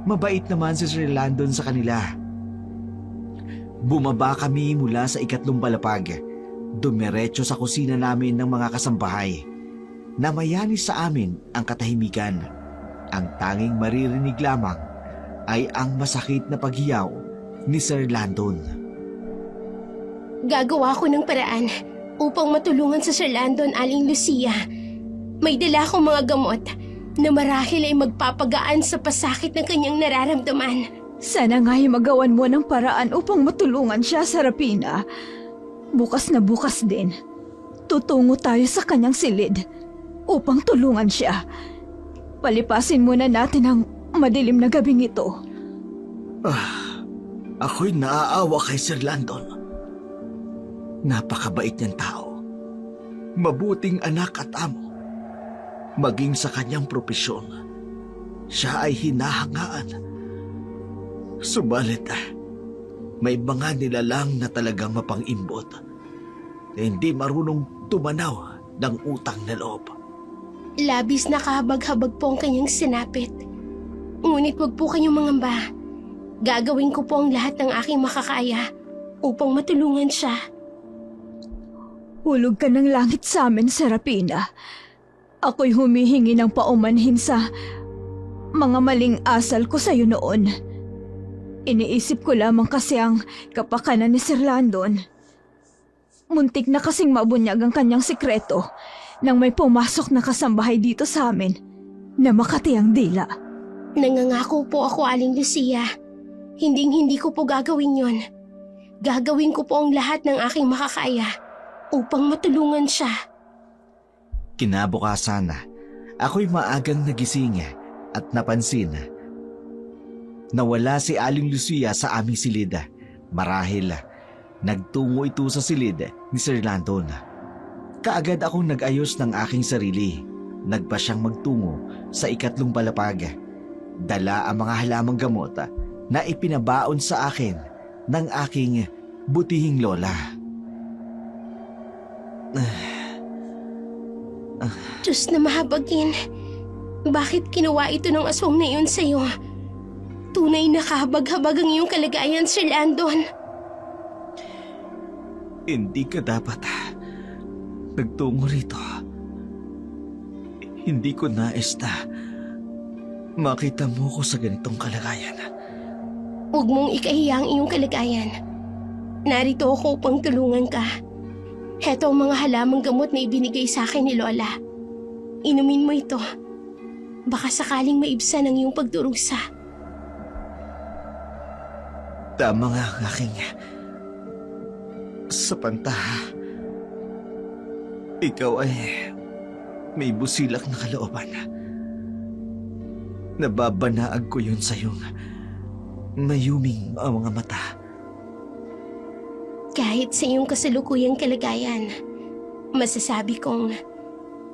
Speaker 1: mabait naman si Sir Landon sa kanila. Bumaba kami mula sa 3 palapag. Dumiretso sa kusina namin ng mga kasambahay. Namayani sa amin ang katahimikan. Ang tanging maririnig lamang ay ang masakit na paghiyaw ni Sir Landon.
Speaker 2: Gagawa ko ng paraan upang matulungan sa Sir Landon, Aling Lucia. May dala akong mga gamot na marahil ay magpapagaan sa pasakit ng kanyang nararamdaman.
Speaker 3: Sana nga'y magawan mo ng paraan upang matulungan siya, Serafina. Bukas na bukas din, tutungo tayo sa kanyang silid upang tulungan siya. Palipasin muna natin ang madilim na gabing ito.
Speaker 4: Ako'y naaawa kay Sir Landon. Napakabait niyang tao. Mabuting anak at amo. Maging sa kanyang propesyon, siya ay hinahangaan. Subalit, may mga nilalang na talagang mapangimbot na hindi marunong tumanaw ng utang na loob.
Speaker 2: Labis na kahabag-habag po ang kanyang sinapit. Ngunit wag po kayong mangamba. Gagawin ko po ang lahat ng aking makakaya upang matulungan siya.
Speaker 3: Hulog ka ng langit sa amin, Serafina. Ako'y humihingi ng paumanhin sa mga maling asal ko sa'yo noon. Iniisip ko lamang kasi ang kapakanan ni Sir Landon. Muntik na kasing mabunyag ang kanyang sikreto nang may pumasok na kasambahay dito sa amin na makati ang dila.
Speaker 2: Nangangako po ako, Aling Lucia. Hinding-hindi ko po gagawin yon. Gagawin ko po ang lahat ng aking makakaya upang matulungan siya.
Speaker 1: Kinabukasan, ako'y maagang nagising at napansin na wala si Aling Lucia sa aming silid. Marahil nagtungo ito sa silid ni Sir Landon. Kaagad akong nag-ayos ng aking sarili. Nagpa siyang magtungo sa ikatlong palapag. Dala ang mga halamang gamot na ipinabaon sa akin ng aking butihing lola.
Speaker 2: Diyos na mahabagin, bakit kinuha ito ng aswang na iyon sa'yo? Tunay na kahabag-habag ang iyong kalagayan, Sir Landon.
Speaker 1: Hindi ka dapat nagtungo rito. Hindi ko nais na makita mo ko sa ganitong kalagayan.
Speaker 2: Huwag mong ikahiya ang iyong kalagayan. Narito ako upang tulungan ka. Heto ang mga halamang gamot na ibinigay sa akin ni Lola. Inumin mo ito. Baka sakaling maibsan ang iyong pagdurusa.
Speaker 1: Tama nga ang aking sapanta. Ikaw ay may busilak na kalooban. Nababanaag ko yun sa iyong mayuming mga mata.
Speaker 2: Kahit sa iyong kasalukuyang kalagayan, masasabi kong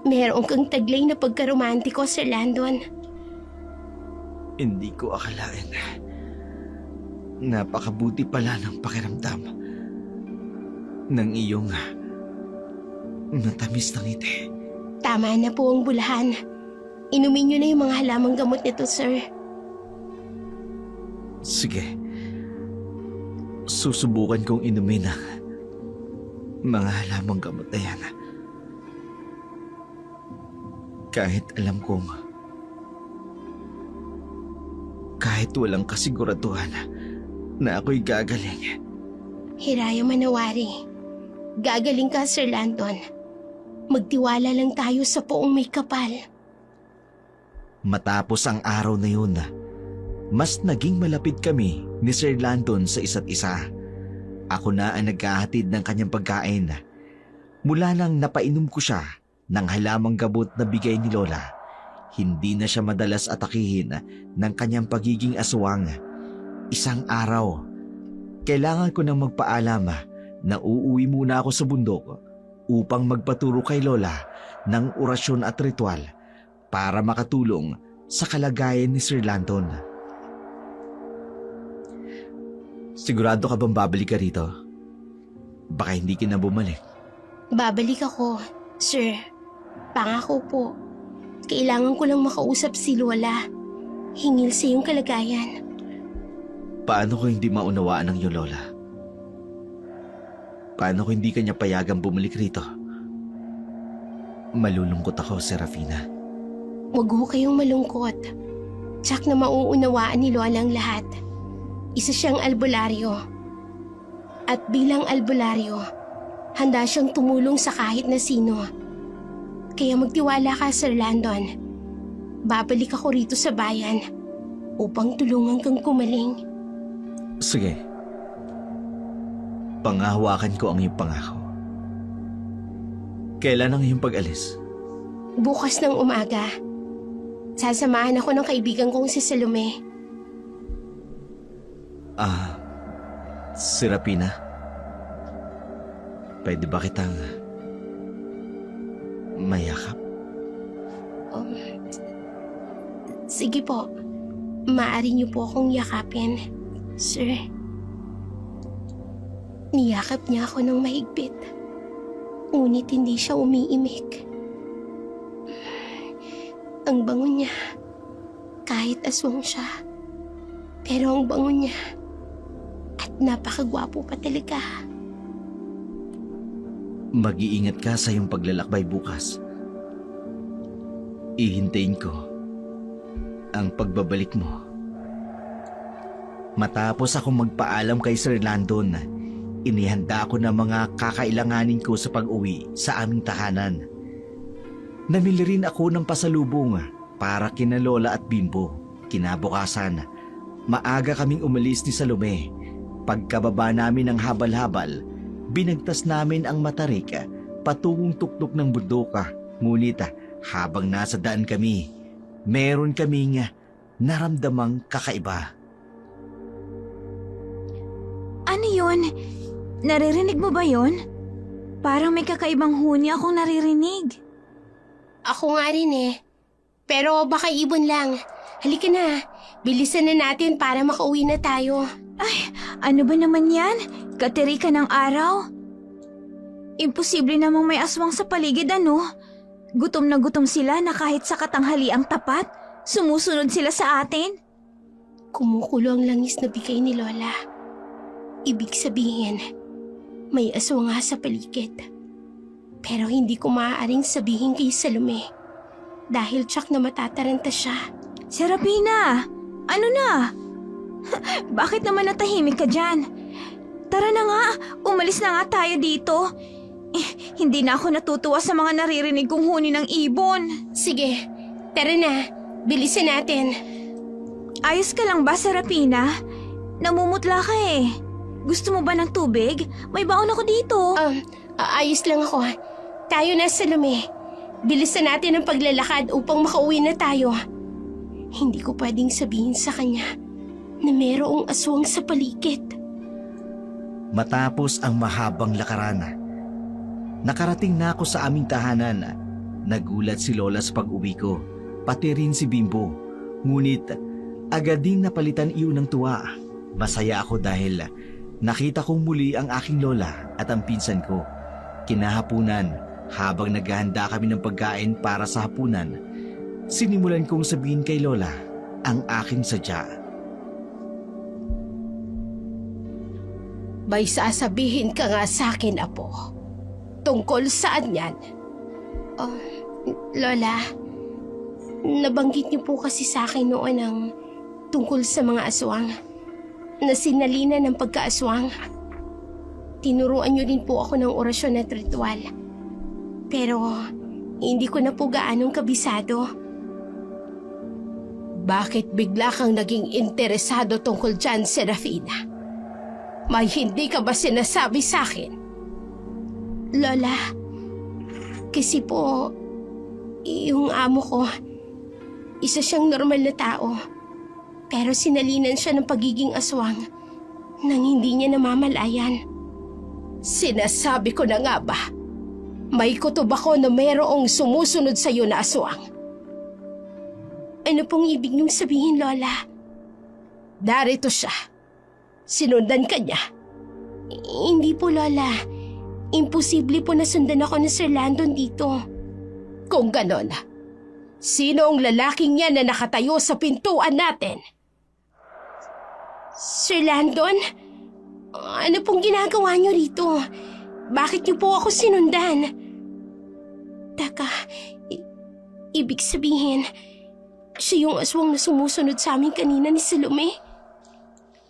Speaker 2: meron kang taglay na pagkaromantiko, Sir Landon.
Speaker 1: Hindi ko akalain. Napakabuti pala ng pakiramdam ng iyong matamis na ngiti.
Speaker 2: Tama na po ang bulahan. Inumin niyo na yung mga halamang gamot nito, sir.
Speaker 1: Sige. Susubukan kong inumin ang mga halamang gamot na yan. Kahit alam kong kahit walang kasiguraduhan na ako'y gagaling.
Speaker 2: Hiraya manawari. Gagaling ka, Sir Landon. Magtiwala lang tayo sa poong may kapal.
Speaker 1: Matapos ang araw na yun, mas naging malapit kami ni Sir Landon sa isa't isa. Ako na ang naghahatid ng kanyang pagkain. Mula nang napainom ko siya ng halamang gamot na bigay ni Lola, hindi na siya madalas atakihin ng kanyang pagiging aswang. Isang araw, kailangan ko nang magpaalam na uuwi muna ako sa bundok upang magpaturo kay Lola ng orasyon at ritual para makatulong sa kalagayan ni Sir Landon. Sigurado ka bang babalik ka rito? Baka hindi ka na bumalik.
Speaker 2: Babalik ako, sir. Pangako po. Kailangan ko lang makausap si Lola. Hingil sa iyong kalagayan.
Speaker 1: Paano ko hindi maunawaan ng iyong lola? Paano ko hindi kanya payagang bumalik rito? Malulungkot ako, Serafina.
Speaker 2: Huwag ho kayong malungkot. Tsak na mauunawaan ni Lola ang lahat. Isa siyang albularyo. At bilang albularyo, handa siyang tumulong sa kahit na sino. Kaya magtiwala ka, Sir Landon. Babalik ako rito sa bayan upang tulungan kang kumaling.
Speaker 1: Sige. Pangahawakan ko ang iyong pangako. Kailan ang iyong pag-alis?
Speaker 2: Bukas ng umaga. Sasamahan ako ng kaibigan kong si Salome.
Speaker 1: Serapina? Pwede ba kitang mayakap?
Speaker 2: Sige po. Maaari niyo po akong yakapin, sir. Niyakap niya ako ng mahigpit. Ngunit hindi siya umiimik. Ang bango niya. Kahit aswang siya. Pero ang bango niya. At napakagwapo pa talaga.
Speaker 1: Mag-iingat ka sa iyong paglalakbay bukas. Ihintayin ko ang pagbabalik mo. Matapos akong magpaalam kay Sir Landon, inihanda ko na mga kakailanganin ko sa pag-uwi sa aming tahanan. Namili rin ako ng pasalubong para kina Lola at Bimbo. Kinabukasan, maaga kaming umalis ni Salome Pagkababa namin ng habal-habal, binagtas namin ang matarik patungong tuktok ng bundoka. Ngunit habang nasa daan kami, meron kaming naramdamang kakaiba.
Speaker 3: Ano yun? Naririnig mo ba yun? Parang may kakaibang huni akong naririnig.
Speaker 2: Ako nga rin eh. Pero baka ibon lang. Halika na. Bilisan na natin para makauwi na tayo.
Speaker 3: Ay, ano ba naman yan? Katirika ng araw? Imposible namang may aswang sa paligid, ano? Gutom na gutom sila na kahit sa katanghaliang tapat, sumusunod sila sa atin.
Speaker 2: Kumukulo ang langis na bigay ni Lola. Ibig sabihin, may aswang nga sa paligid. Pero hindi ko maaaring sabihin kay Salome. Dahil tsak na matataranta siya.
Speaker 3: Serafina! Ano na? Bakit naman natahimik ka dyan? Tara na nga, umalis na nga tayo dito. Hindi na ako natutuwa sa mga naririnig kong huni ng ibon.
Speaker 2: Sige, tara na. Bilisan natin.
Speaker 3: Ayos ka lang ba, Serafina? Namumutla ka eh. Gusto mo ba ng tubig? May baon ako dito.
Speaker 2: Ayos lang ako. Tayo na, Salome. Bilisan natin ang paglalakad upang makauwi na tayo. Hindi ko pwedeng sabihin sa kanya na mayroong aswang sa paligid.
Speaker 1: Matapos ang mahabang lakaran, nakarating na ako sa aming tahanan. Nagulat si Lola sa pag-uwi ko, pati rin si Bimbo. Ngunit agad ding napalitan iyon ng tuwa. Masaya ako dahil nakita kong muli ang aking lola at ang pinsan ko. Kinahapunan, habang naghahanda kami ng pagkain para sa hapunan, sinimulan kong sabihin kay Lola ang aking sadya.
Speaker 2: May sasabihin ka nga sa akin, Apo. Tungkol saan yan? Lola, nabanggit niyo po kasi sa akin noon ang tungkol sa mga aswang na sinalina ng pagkaaswang. Tinuruan niyo din po ako ng orasyon at ritual. Pero hindi ko na po gaanong kabisado. Bakit bigla kang naging interesado tungkol dyan, Serafina? May hindi ka ba sinasabi sa akin? Lola, kasi po, yung amo ko, isa siyang normal na tao. Pero sinalinan siya ng pagiging aswang nang hindi niya namamalayan. Sinasabi ko na nga ba? May kutob ako na mayroong sumusunod sa iyo na aswang. Ano pong ibig niyong sabihin, Lola? Darito siya. Sinundan ka niya. Hindi po, Lola. Imposible po na sundan ako ni Sir Landon dito. Kung ganon, sino ang lalaking yan na nakatayo sa pintuan natin? Sir Landon? Ano pong ginagawa niyo rito? Bakit niyo po ako sinundan? Taka, ibig sabihin, siya yung aswang na sumusunod sa amin kanina ni Salome?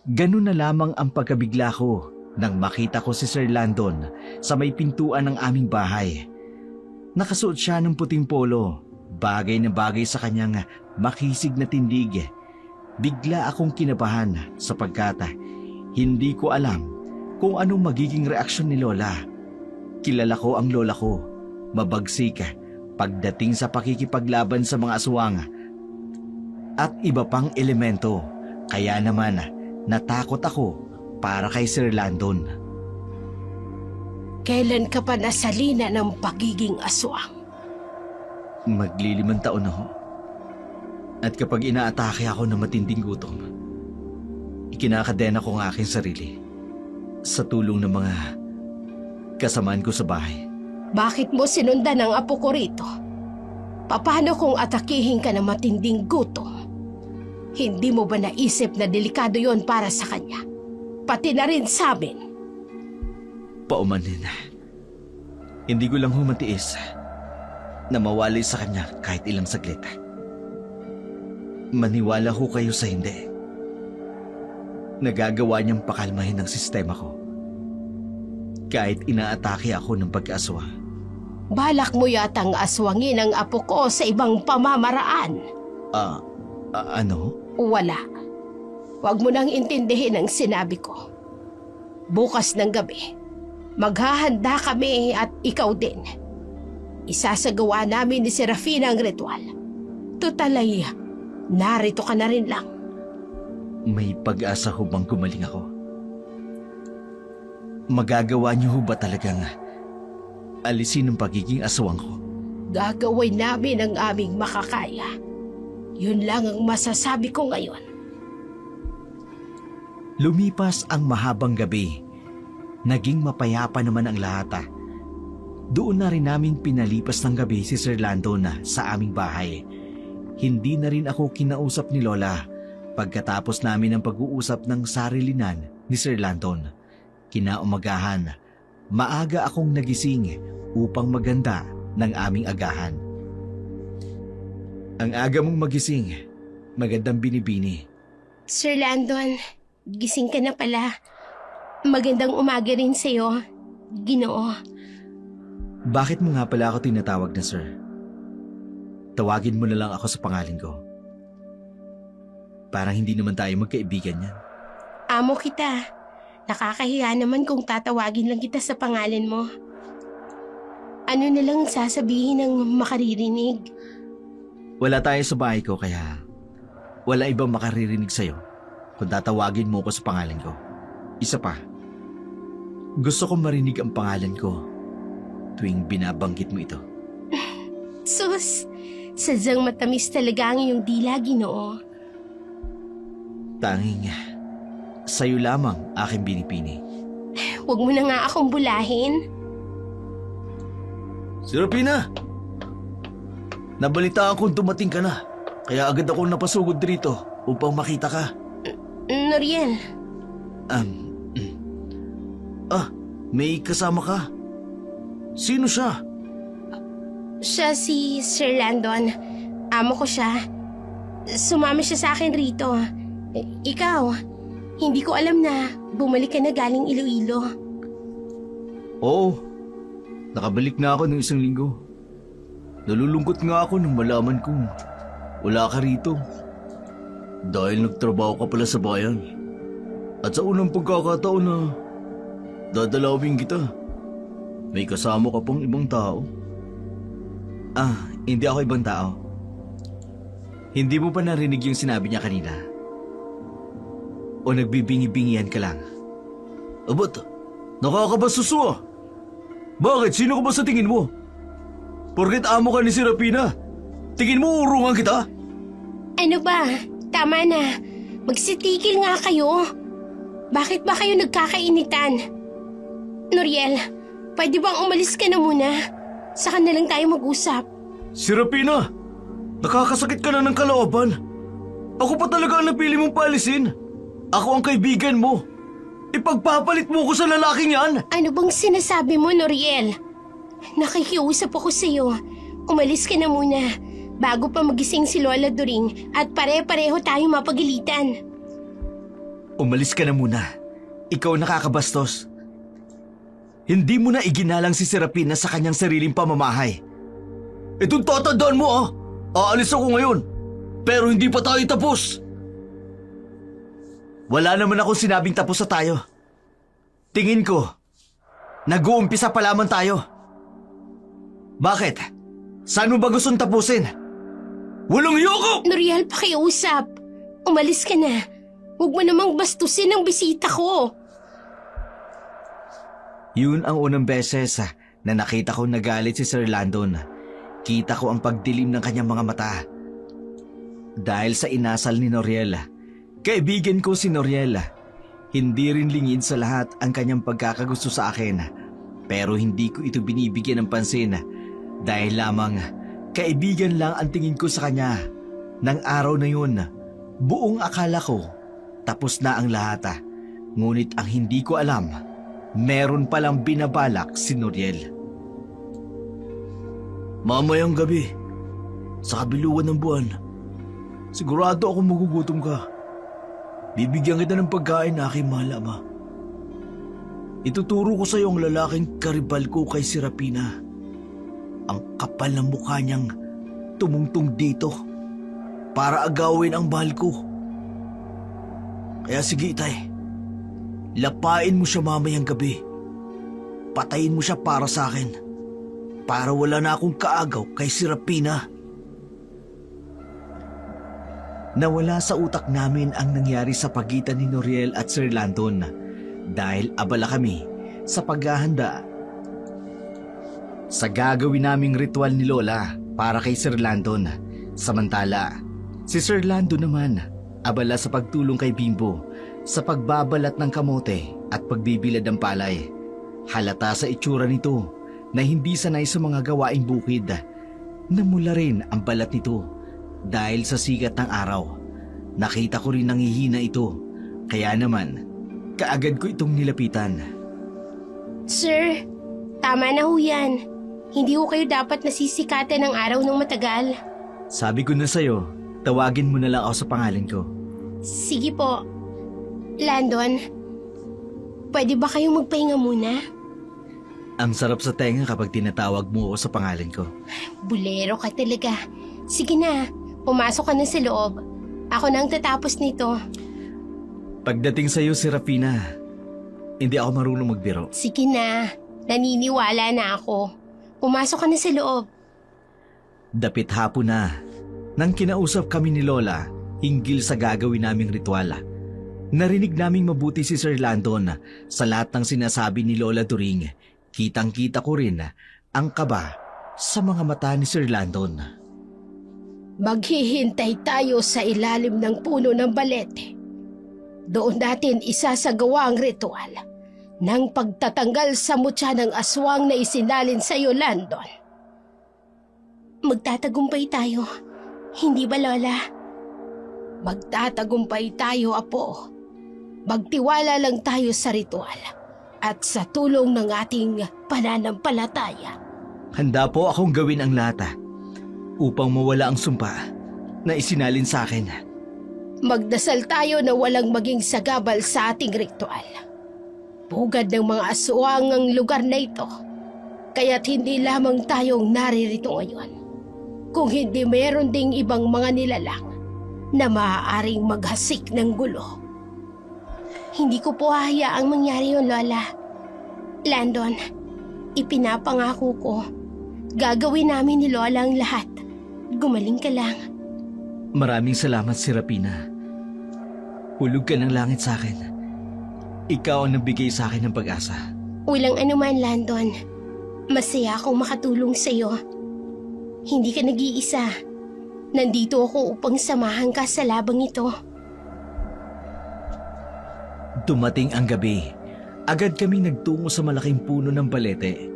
Speaker 1: Ganun na lamang ang pagkabigla ko nang makita ko si Sir Landon sa may pintuan ng aming bahay. Nakasuot siya ng puting polo, bagay na bagay sa kanyang makisig na tindig. Bigla akong kinabahan sapagkat hindi ko alam kung anong magiging reaksyon ni Lola. Kilala ko ang lola ko, mabagsik pagdating sa pakikipaglaban sa mga aswang at iba pang elemento. Kaya naman natakot ako para kay Sir Landon.
Speaker 2: Kailan ka pa nasalina ng pagiging aswang?
Speaker 1: Maglilimang taon na ho. At kapag inaatake ako ng matinding gutom, ikinakadena ko ang aking sarili sa tulong ng mga kasamaan ko sa bahay.
Speaker 2: Bakit mo sinundan ang apo ko rito? Paano kung atakihin ka ng matinding gutom? Hindi mo ba naisip na delikado yon para sa kanya? Pati na rin sa amin.
Speaker 1: Paumanin. Hindi ko lang humatiis na mawalay sa kanya kahit ilang saglit. Maniwala ho kayo sa hindi. Nagagawa niyang pakalmahin ang sistema ko kahit inaatake ako ng pag-aswa.
Speaker 2: Balak mo yatang aswangin ang apo ko sa ibang pamamaraan.
Speaker 1: Ano?
Speaker 2: Wala. Huwag mo nang intindihin ang sinabi ko. Bukas ng gabi, maghahanda kami at ikaw din. Isasagawa namin ni Serafina ang ritual. Tutalay, narito ka na rin lang.
Speaker 1: May pag-asa ho bang gumaling ako? Magagawa niyo ho ba talagang alisin ang pagiging aswang ko?
Speaker 2: Gagawin namin ang aming makakaya. Yun lang ang masasabi ko ngayon.
Speaker 1: Lumipas ang mahabang gabi. Naging mapayapa naman ang lahat. Doon na rin namin pinalipas ng gabi si Sir Landon sa aming bahay. Hindi na rin ako kinausap ni Lola pagkatapos namin ng pag-uusap ng sarilinan ni Sir Landon. Kinaumagahan, maaga akong nagising upang maganda ng aming agahan. Ang aga mong magising, magandang binibini.
Speaker 2: Sir Landon, gising ka na pala. Magandang umaga rin sa'yo, Ginoo.
Speaker 1: Bakit mo nga pala ako tinatawag na sir? Tawagin mo na lang ako sa pangalan ko. Parang hindi naman tayo magkaibigan yan.
Speaker 2: Amo kita. Nakakahiya naman kung tatawagin lang kita sa pangalan mo. Ano na lang sasabihin ng makaririnig?
Speaker 1: Wala tayo sa bahay ko kaya wala ibang makaririnig sa'yo kung tatawagin mo ko sa pangalan ko. Isa pa, gusto kong marinig ang pangalan ko tuwing binabanggit mo ito.
Speaker 2: Sus, sadyang matamis talaga ang iyong dila, Ginoo.
Speaker 1: Tanging sa'yo lamang aking binipini.
Speaker 2: Huwag mo na nga akong bulahin.
Speaker 4: Serafina! Nabalitaan kong dumating ka na. Kaya agad ako napasugod dito upang makita ka.
Speaker 2: Noriel,
Speaker 4: May kasama ka. Sino siya?
Speaker 2: siya si Sir Landon. Amo ko siya. Sumama siya sa akin rito. Ikaw, hindi ko alam na bumalik ka na galing Iloilo.
Speaker 1: Oo, nakabalik na ako ng 1 linggo. Nalulungkot nga ako nung malaman kong wala ka rito.
Speaker 4: Dahil nagtrabaho ka pala sa bayan. At sa unang pagkakataon na dadalawin kita, may kasama ka pang ibang tao.
Speaker 1: Hindi ako ibang tao. Hindi mo pa narinig yung sinabi niya kanina? O nagbibingi-bingihan ka lang?
Speaker 4: Abat, nakakabasuso ah. Bakit? Sino ka ba sa tingin mo? Porket amo ka ni Serafina, tingin mo urungan kita?
Speaker 2: Ano ba? Tama na. Magsitigil nga kayo. Bakit ba kayo nagkakainitan? Noriel, pwede bang umalis ka na muna? Saka na lang tayo mag-usap.
Speaker 4: Serafina, nakakasakit ka na ng kalooban. Ako pa talaga ang napili mong paalisin. Ako ang kaibigan mo. Ipagpapalit mo ko sa lalaking yan.
Speaker 2: Ano bang sinasabi mo, Noriel? Nakikiusap ako sa'yo. Umalis ka na muna bago pa magising si Lola Doring at pare-pareho tayo mapagalitan.
Speaker 1: Umalis ka na muna. Ikaw nakakabastos. Hindi mo na iginalang si Serafina sa kanyang sariling pamamahay.
Speaker 4: Itong tatandaan mo ah. Aalis ako ngayon. Pero hindi pa tayo tapos.
Speaker 1: Wala naman akong sinabing tapos na tayo. Tingin ko, nag-uumpisa pa lamang tayo. Bakit? Saan mo ba gustong tapusin?
Speaker 4: Walang hiyoko!
Speaker 2: Noriel, pakiusap. Umalis ka na. Huwag mo namang bastusin ang bisita ko.
Speaker 1: Yun ang unang beses na nakita ko nagalit si Sir Landon. Kita ko ang pagdilim ng kanyang mga mata. Dahil sa inasal ni Noriel, kaibigan ko si Noriel. Hindi rin lingid sa lahat ang kanyang pagkakagusto sa akin. Pero hindi ko ito binibigyan ng pansin dahil lamang kaibigan lang ang tingin ko sa kanya. Nang araw na yun, buong akala ko tapos na ang lahat. Ngunit ang hindi ko alam, meron palang binabalak si Noriel.
Speaker 4: Mamayang gabi, sa kabiluan ng buwan, sigurado akong magugutom ka. Bibigyan kita ng pagkain na aking mahal ama. Ituturo ko sa iyo ang lalaking karibal ko kay Serafina. Ang kapal ng mukha niyang tumungtong dito para agawin ang mahal ko. Kaya sige, Itay. Lapain mo siya mamayang gabi. Patayin mo siya para sa akin. Para wala na akong kaagaw kay Serafina.
Speaker 1: Nawala sa utak namin ang nangyari sa pagitan ni Noriel at Sir Landon dahil abala kami sa paghahanda sa gagawin naming ritual ni Lola para kay Sir Landon. Samantala, si Sir Landon naman abala sa pagtulong kay Bimbo sa pagbabalat ng kamote at pagbibilad ng palay. Halata sa itsura nito na hindi sanay sa mga gawaing bukid. Namula rin ang balat nito dahil sa sikat ng araw. Nakita ko rin nanghihina ito, kaya naman kaagad ko itong nilapitan.
Speaker 2: Sir, tama na ho yan. Hindi ho kayo dapat nasisikatan ng araw ng matagal.
Speaker 1: Sabi ko na sa'yo, tawagin mo na lang ako sa pangalan ko.
Speaker 2: Sige po. Landon, pwede ba kayong magpahinga muna?
Speaker 1: Ang sarap sa tenga kapag tinatawag mo ako sa pangalan ko.
Speaker 2: Bulero ka talaga. Sige na, pumasok ka na sa loob. Ako na ang tatapos nito.
Speaker 1: Pagdating sa'yo, Serafina, hindi ako marunong magbiro.
Speaker 2: Sige na, naniniwala na ako. Pumasok ka na sa loob.
Speaker 1: Dapit hapon na, nang kinausap kami ni Lola hinggil sa gagawin naming ritual. Narinig naming mabuti si Sir Landon sa lahat ng sinasabi ni Lola During. Kitang-kita ko rin ang kaba sa mga mata ni Sir Landon.
Speaker 2: Maghihintay tayo sa ilalim ng puno ng balete. Doon natin isasagawa ang ritual ng pagtatanggal sa mutya ng aswang na isinalin sa iyo, Landon. Magtatagumpay tayo, hindi ba, Lola? Magtatagumpay tayo, Apo. Magtiwala lang tayo sa ritual at sa tulong ng ating pananampalataya.
Speaker 1: Handa po akong gawin ang lahat upang mawala ang sumpa na isinalin sa akin.
Speaker 2: Magdasal tayo na walang maging sagabal sa ating ritual. Pugad ng mga aswang ang lugar na ito, kaya't hindi lamang tayong naririto ngayon. Kung hindi meron ding ibang mga nilalang na maaaring maghasik ng gulo. Hindi ko po hahayaang mangyari yun, Lola. Landon, ipinapangako ko, gagawin namin ni Lola ang lahat. Gumaling ka lang.
Speaker 1: Maraming salamat, Serafina. Hulog ka ng langit sa akin. Ikaw ang nagbigay sa akin ng pag-asa.
Speaker 2: Walang anuman, Landon. Masaya akong makatulong sa'yo. Hindi ka nag-iisa. Nandito ako upang samahan ka sa labang ito.
Speaker 1: Dumating ang gabi. Agad kaming nagtungo sa malaking puno ng balete.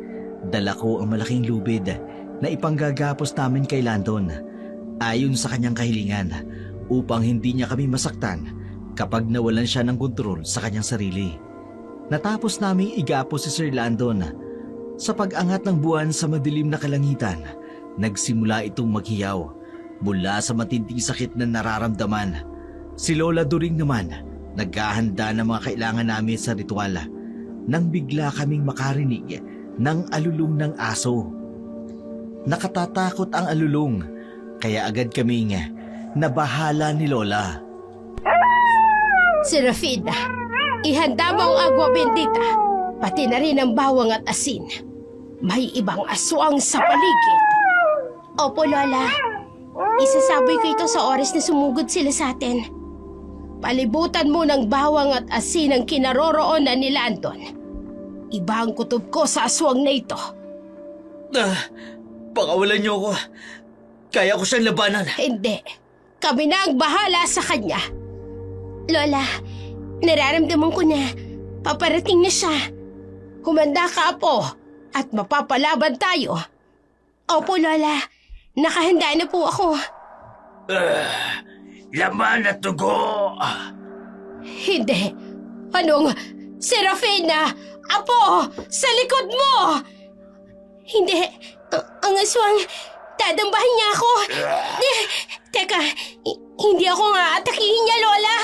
Speaker 1: Dala ko ang malaking lubid na ipanggagapos namin kay Landon ayon sa kanyang kahilingan upang hindi niya kami masaktan kapag nawalan siya ng kontrol sa kanyang sarili. Natapos naming igapos si Sir Landon. Sa pag-angat ng buwan sa madilim na kalangitan, nagsimula itong maghiyaw mula sa matinding sakit na nararamdaman. Si Lola During naman, naghahanda ng mga kailangan namin sa ritual nang bigla kaming makarinig ng alulong ng aso. Nakatatakot ang alulong, kaya agad kaming nabahala ni Lola.
Speaker 2: Serafina, ihanda mo ang agwa bendita, pati na rin ang bawang at asin. May ibang aswang sa paligid. Opo, Lola. Isasaboy ko ito sa oras na sumugod sila sa atin. Palibutan mo ng bawang at asin ang kinaroroonan ni Landon. Iba ang kutob ko sa aswang na ito.
Speaker 4: Pakawalan niyo ako. Kaya ko siyang labanan.
Speaker 2: Hindi. Kami na ang bahala sa kanya. Lola, nararamdaman ko na paparating na siya. Humanda ka, Apo, at mapapalaban tayo. Opo, Lola. Nakahanda na po ako.
Speaker 4: Laman at dugo.
Speaker 2: Hindi. Anong? Serafina! Apo! Sa likod mo! Hindi. Ang aswang, dadambahin niya ako. Teka, hindi ako nga atakihin niya, Lola.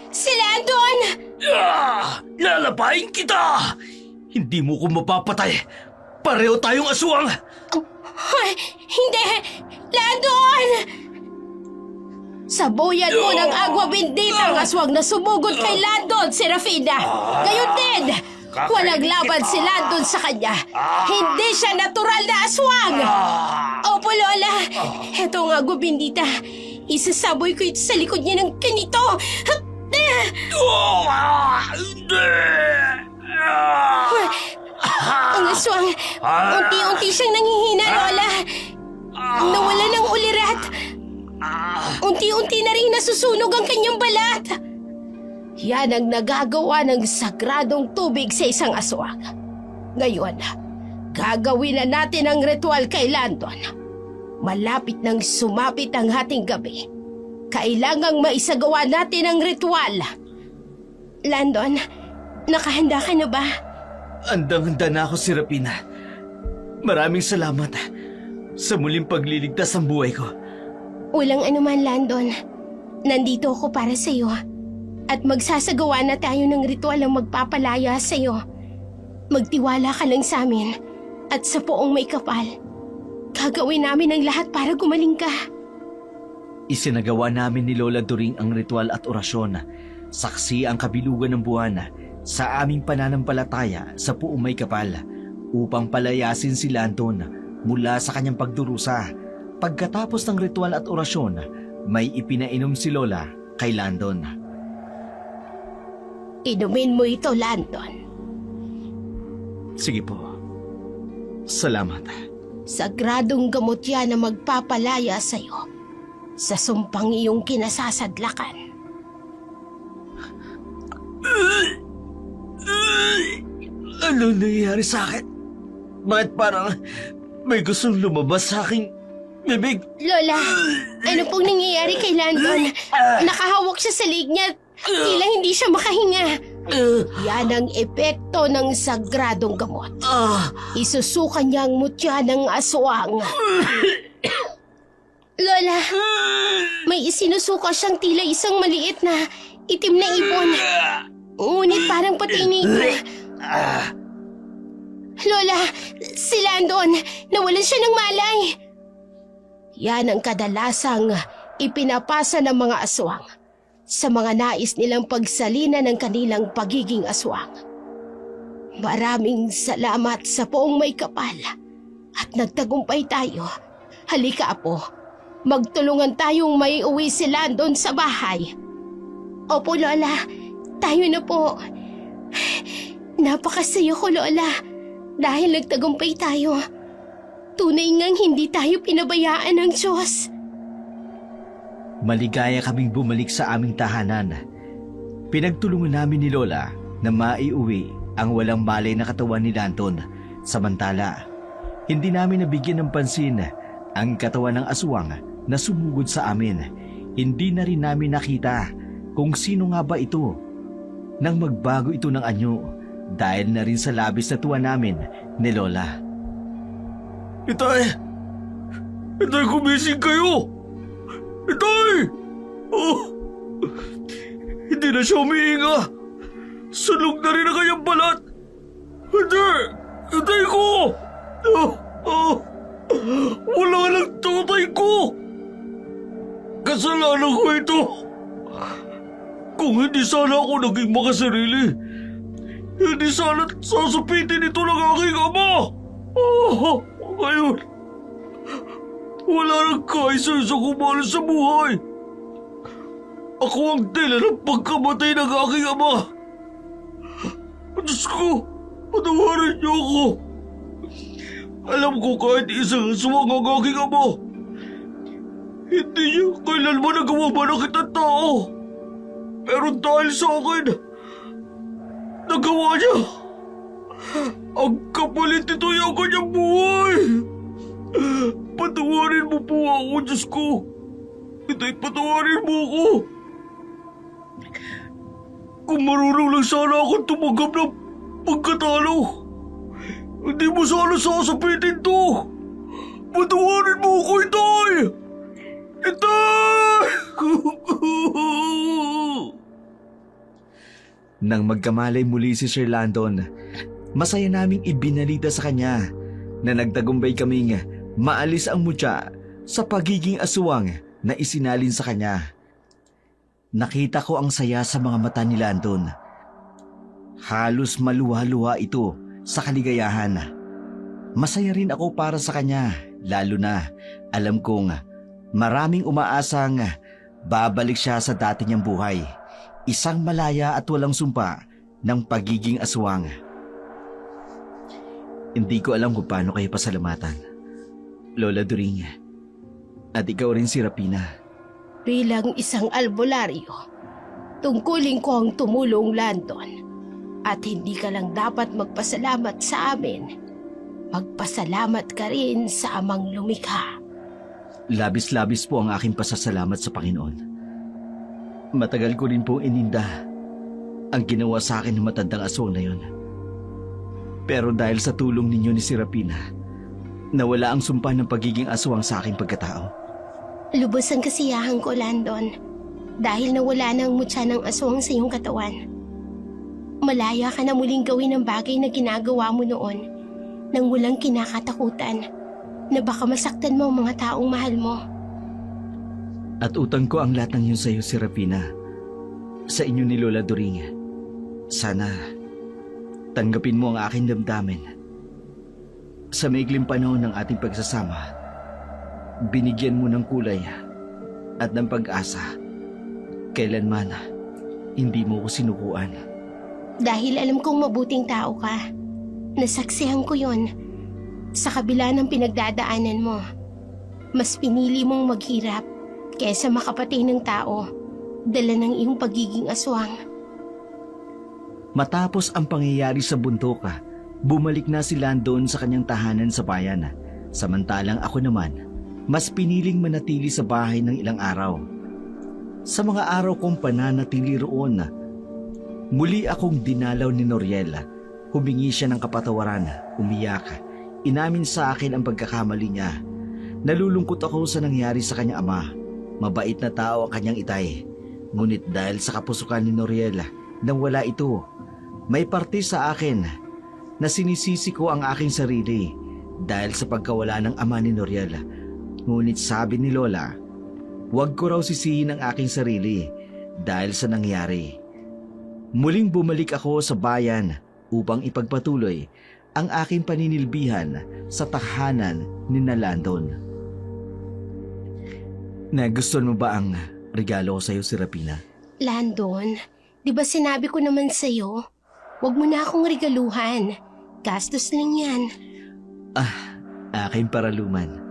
Speaker 2: Si Landon!
Speaker 4: Lalabahin kita! Hindi mo ko mapapatay. Pareho tayong aswang.
Speaker 2: Ay, hindi! Landon! Sabuyan mo ng agwa bendita ang aswang na sumugod kay Landon, Serafina. Gayon din, walang laban si Landon sa kanya. Hindi siya natural na aswang. Opo, Lola. Heto ang agwa bendita. Isasaboy ko ito sa likod niya ng ganito. Ang aswang, unti-unti siyang nanghihina, Lola. Nawala ng ulirat. Unti-unti na rin nasusunog ang kanyang balat. Yan ang nagagawa ng sagradong tubig sa isang aswang. Ngayon, gagawin na natin ang ritual kay Landon. Malapit nang sumapit ang hating gabi. Kailangang maisagawa natin ang ritual. Landon, nakahanda ka na ba?
Speaker 1: Andang-handa na ako, Serafina. Maraming salamat sa muling pagliligtas ng buhay ko.
Speaker 2: Walang anuman, Landon. Nandito ako para sa iyo. At magsasagawa na tayo ng ritual ang magpapalaya sa iyo. Magtiwala ka lang sa amin at sa poong may kapal. Gagawin namin ang lahat para gumaling ka.
Speaker 1: Isinagawa namin ni Lola Doring ang ritual at orasyon. Saksi ang kabilugan ng buwan sa aming pananampalataya sa poong may kapal upang palayasin si Landon mula sa kanyang pagdurusa. Pagkatapos ng ritual at orasyon, may ipinainom si Lola kay Landon.
Speaker 2: Inumin mo ito, Landon.
Speaker 1: Sige po. Salamat.
Speaker 2: Sagradong gamot yan na magpapalaya sa iyo sa sumpang iyong kinasasadlakan.
Speaker 1: Ano nangyayari sa akin? Bakit parang may gustong lumabas sa aking bibig?
Speaker 2: Lola, ano pong nangyayari kay Landon? Nakahawak siya sa lig niya. Tila hindi siya makahinga. Yan ang epekto ng sagradong gamot. Isusukan niya ang mutya ng aswang. Lola, may isinusuka siyang tila isang maliit na itim na ibon. Ngunit parang pati nito. Lola, si Landon, nawalan siya ng malay. Yan ang kadalasang ipinapasa ng mga aswang sa mga nais nilang pagsalina ng kanilang pagiging aswang. Maraming salamat sa poong may kapal at nagtagumpay tayo. Halika, Apo. Magtulungan tayong may uwi si Landon sa bahay. Opo, Lola. Tayo na po. Napakasaya ko, Lola. Dahil nagtagumpay tayo. Tunay ngang hindi tayo pinabayaan ng Diyos.
Speaker 1: Maligaya kaming bumalik sa aming tahanan. Pinagtulungan namin ni Lola na maiuwi ang walang malay na katawan ni Landon. Samantala, hindi namin nabigyan ng pansin ang katawan ng aswang na sumugod sa amin. Hindi na rin namin nakita kung sino nga ba ito nang magbago ito ng anyo dahil na rin sa labis na tuwa namin ni Lola.
Speaker 4: Itay! Itay, gumising kayo! Itay! Oh! Hindi na siya umihinga! Sunog na rin ang kanyang balat! Itay! Itay ko! Wala ka ng tatay ko! Kasalanan ko ito! Kung hindi sana ako naging makasarili, hindi sana sasapitin ito ng aking ama! Ngayon, wala nang kaisa sa kumalo sa buhay. Ako ang tila ng pagkamatay ng aking ama. Diyos ko, patawarin niyo ako. Alam ko kahit isang aswang ang aking ama, hindi niya kailanman nagawa ba ng kitang tao. Pero dahil sa akin, nagawa niya. Ang kapalit nito yung kanyang buhay. Patawarin mo po ako, Diyos ko. Itay, patawarin mo ako. Kung marunong lang sana akong tumanggap ng pagkatalo, hindi mo sana sasapitin to. Patawarin mo ako, Itay! Itay!
Speaker 1: Nang magkamalay muli si Sir Landon, masaya naming ibinalita sa kanya na nagtagumpay kaming maalis ang mutya sa pagiging aswang na isinalin sa kanya. nakita ko ang saya sa mga mata ni Landon. Halos maluha-luha ito sa kaligayahan. Masaya rin ako para sa kanya, lalo na alam kong maraming umaasang babalik siya sa dati niyang buhay. Isang malaya at walang sumpa ng pagiging aswang. Hindi ko alam kung paano kayo pasalamatan, Lola During, at ikaw rin si Rapina.
Speaker 2: Bilang isang albularyo, tungkulin ko ang tumulong, Landon. At hindi ka lang dapat magpasalamat sa amin. Magpasalamat ka rin sa amang lumikha.
Speaker 1: Labis-labis po ang aking pasasalamat sa Panginoon. Matagal ko rin pong ininda ang ginawa sa akin ng matandang aswang na yun. Pero dahil sa tulong ninyo ni Serapina, nawala ang sumpa ng pagiging aswang sa aking pagkatao.
Speaker 2: Lubos ang kasiyahan ko, Landon. Dahil nawala na ang mutya ng aswang sa iyong katawan. Malaya ka na muling gawin ang bagay na ginagawa mo noon nang walang kinakatakutan na baka masaktan mo ang mga taong mahal mo.
Speaker 1: At utang ko ang lahat ng yun sa iyo, Serapina. Sa inyo ni Lola During. Sana tanggapin mo ang aking damdamin. Sa maikling panahon ng ating pagsasama, binigyan mo ng kulay at ng pag-asa. Kailanman, hindi mo ko sinukuan.
Speaker 2: Dahil alam kong mabuting tao ka. Nasaksihan ko yon. Sa kabila ng pinagdadaanan mo, mas pinili mong maghirap kaysa makapatay ng tao, dala ng iyong pagiging aswang.
Speaker 1: Matapos ang pangyayari sa bundok, bumalik na si Landon sa kanyang tahanan sa bayan. Samantalang ako naman, mas piniling manatili sa bahay ng ilang araw. Sa mga araw kong pananatili roon, muli akong dinalaw ni Noriel. Humingi siya ng kapatawaran, umiyak. Inamin sa akin ang pagkakamali niya. Nalulungkot ako sa nangyari sa kanyang ama. Mabait na tao ang kanyang itay. Ngunit dahil sa kapusukan ni Noriel, nang wala ito, may parte sa akin na sinisisi ko ang aking sarili dahil sa pagkawala ng ama ni Noriel. Ngunit sabi ni Lola, huwag ko raw sisihin ang aking sarili dahil sa nangyari. Muling bumalik ako sa bayan upang ipagpatuloy ang aking paninilbihan sa tahanan ni Landon. Nagustuhan mo ba ang regalo ko sa iyo, Serapina?
Speaker 2: Landon, di ba sinabi ko naman sa'yo, huwag mo na akong regaluhan. Gastos lang yan.
Speaker 1: Aking paraluman.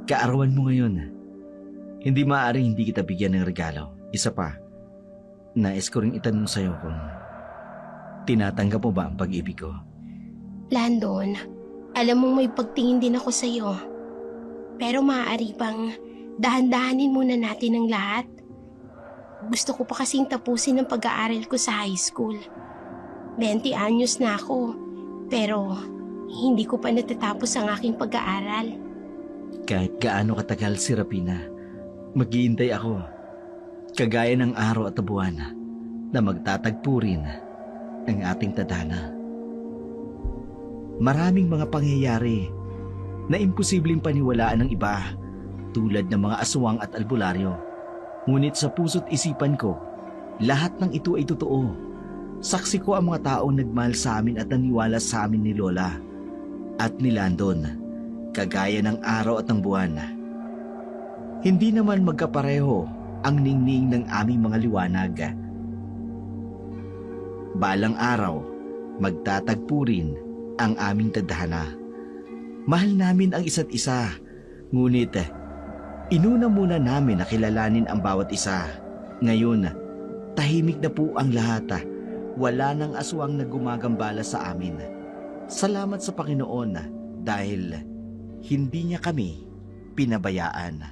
Speaker 1: Kaarawan mo ngayon. Hindi maaaring hindi kita bigyan ng regalo. Isa pa, nais ko rin itanong sa'yo kung tinatanggap mo ba ang pag-ibig ko?
Speaker 2: Landon, alam mong may pagtingin din ako sa'yo. Pero maaari bang dahan-dahanin muna natin ang lahat? Gusto ko pa kasing tapusin ang pag-aaral ko sa high school. 20 anyos na ako, pero hindi ko pa natatapos ang aking pag-aaral.
Speaker 1: Kahit gaano katagal, Serapina, maghihintay ako. Kagaya ng araw at buwan na magtatagpo rin ang ating tadhana. Maraming mga pangyayari na imposibleng paniwalaan ng iba, tulad ng mga aswang at albularyo. Ngunit sa puso't isipan ko, lahat ng ito ay totoo. Saksi ko ang mga taong nagmahal sa amin at naniwala sa amin ni Lola at ni Landon, kagaya ng araw at ng buwan. Hindi naman magkapareho ang ningning ng aming mga liwanag. Balang araw, magtatagpo rin ang aming tadhana. Mahal namin ang isa't isa, ngunit inuna muna namin na kilalanin ang bawat isa. Ngayon, tahimik na po ang lahat. Wala nang aswang na gumagambala sa amin. Salamat sa Panginoon dahil hindi niya kami pinabayaan.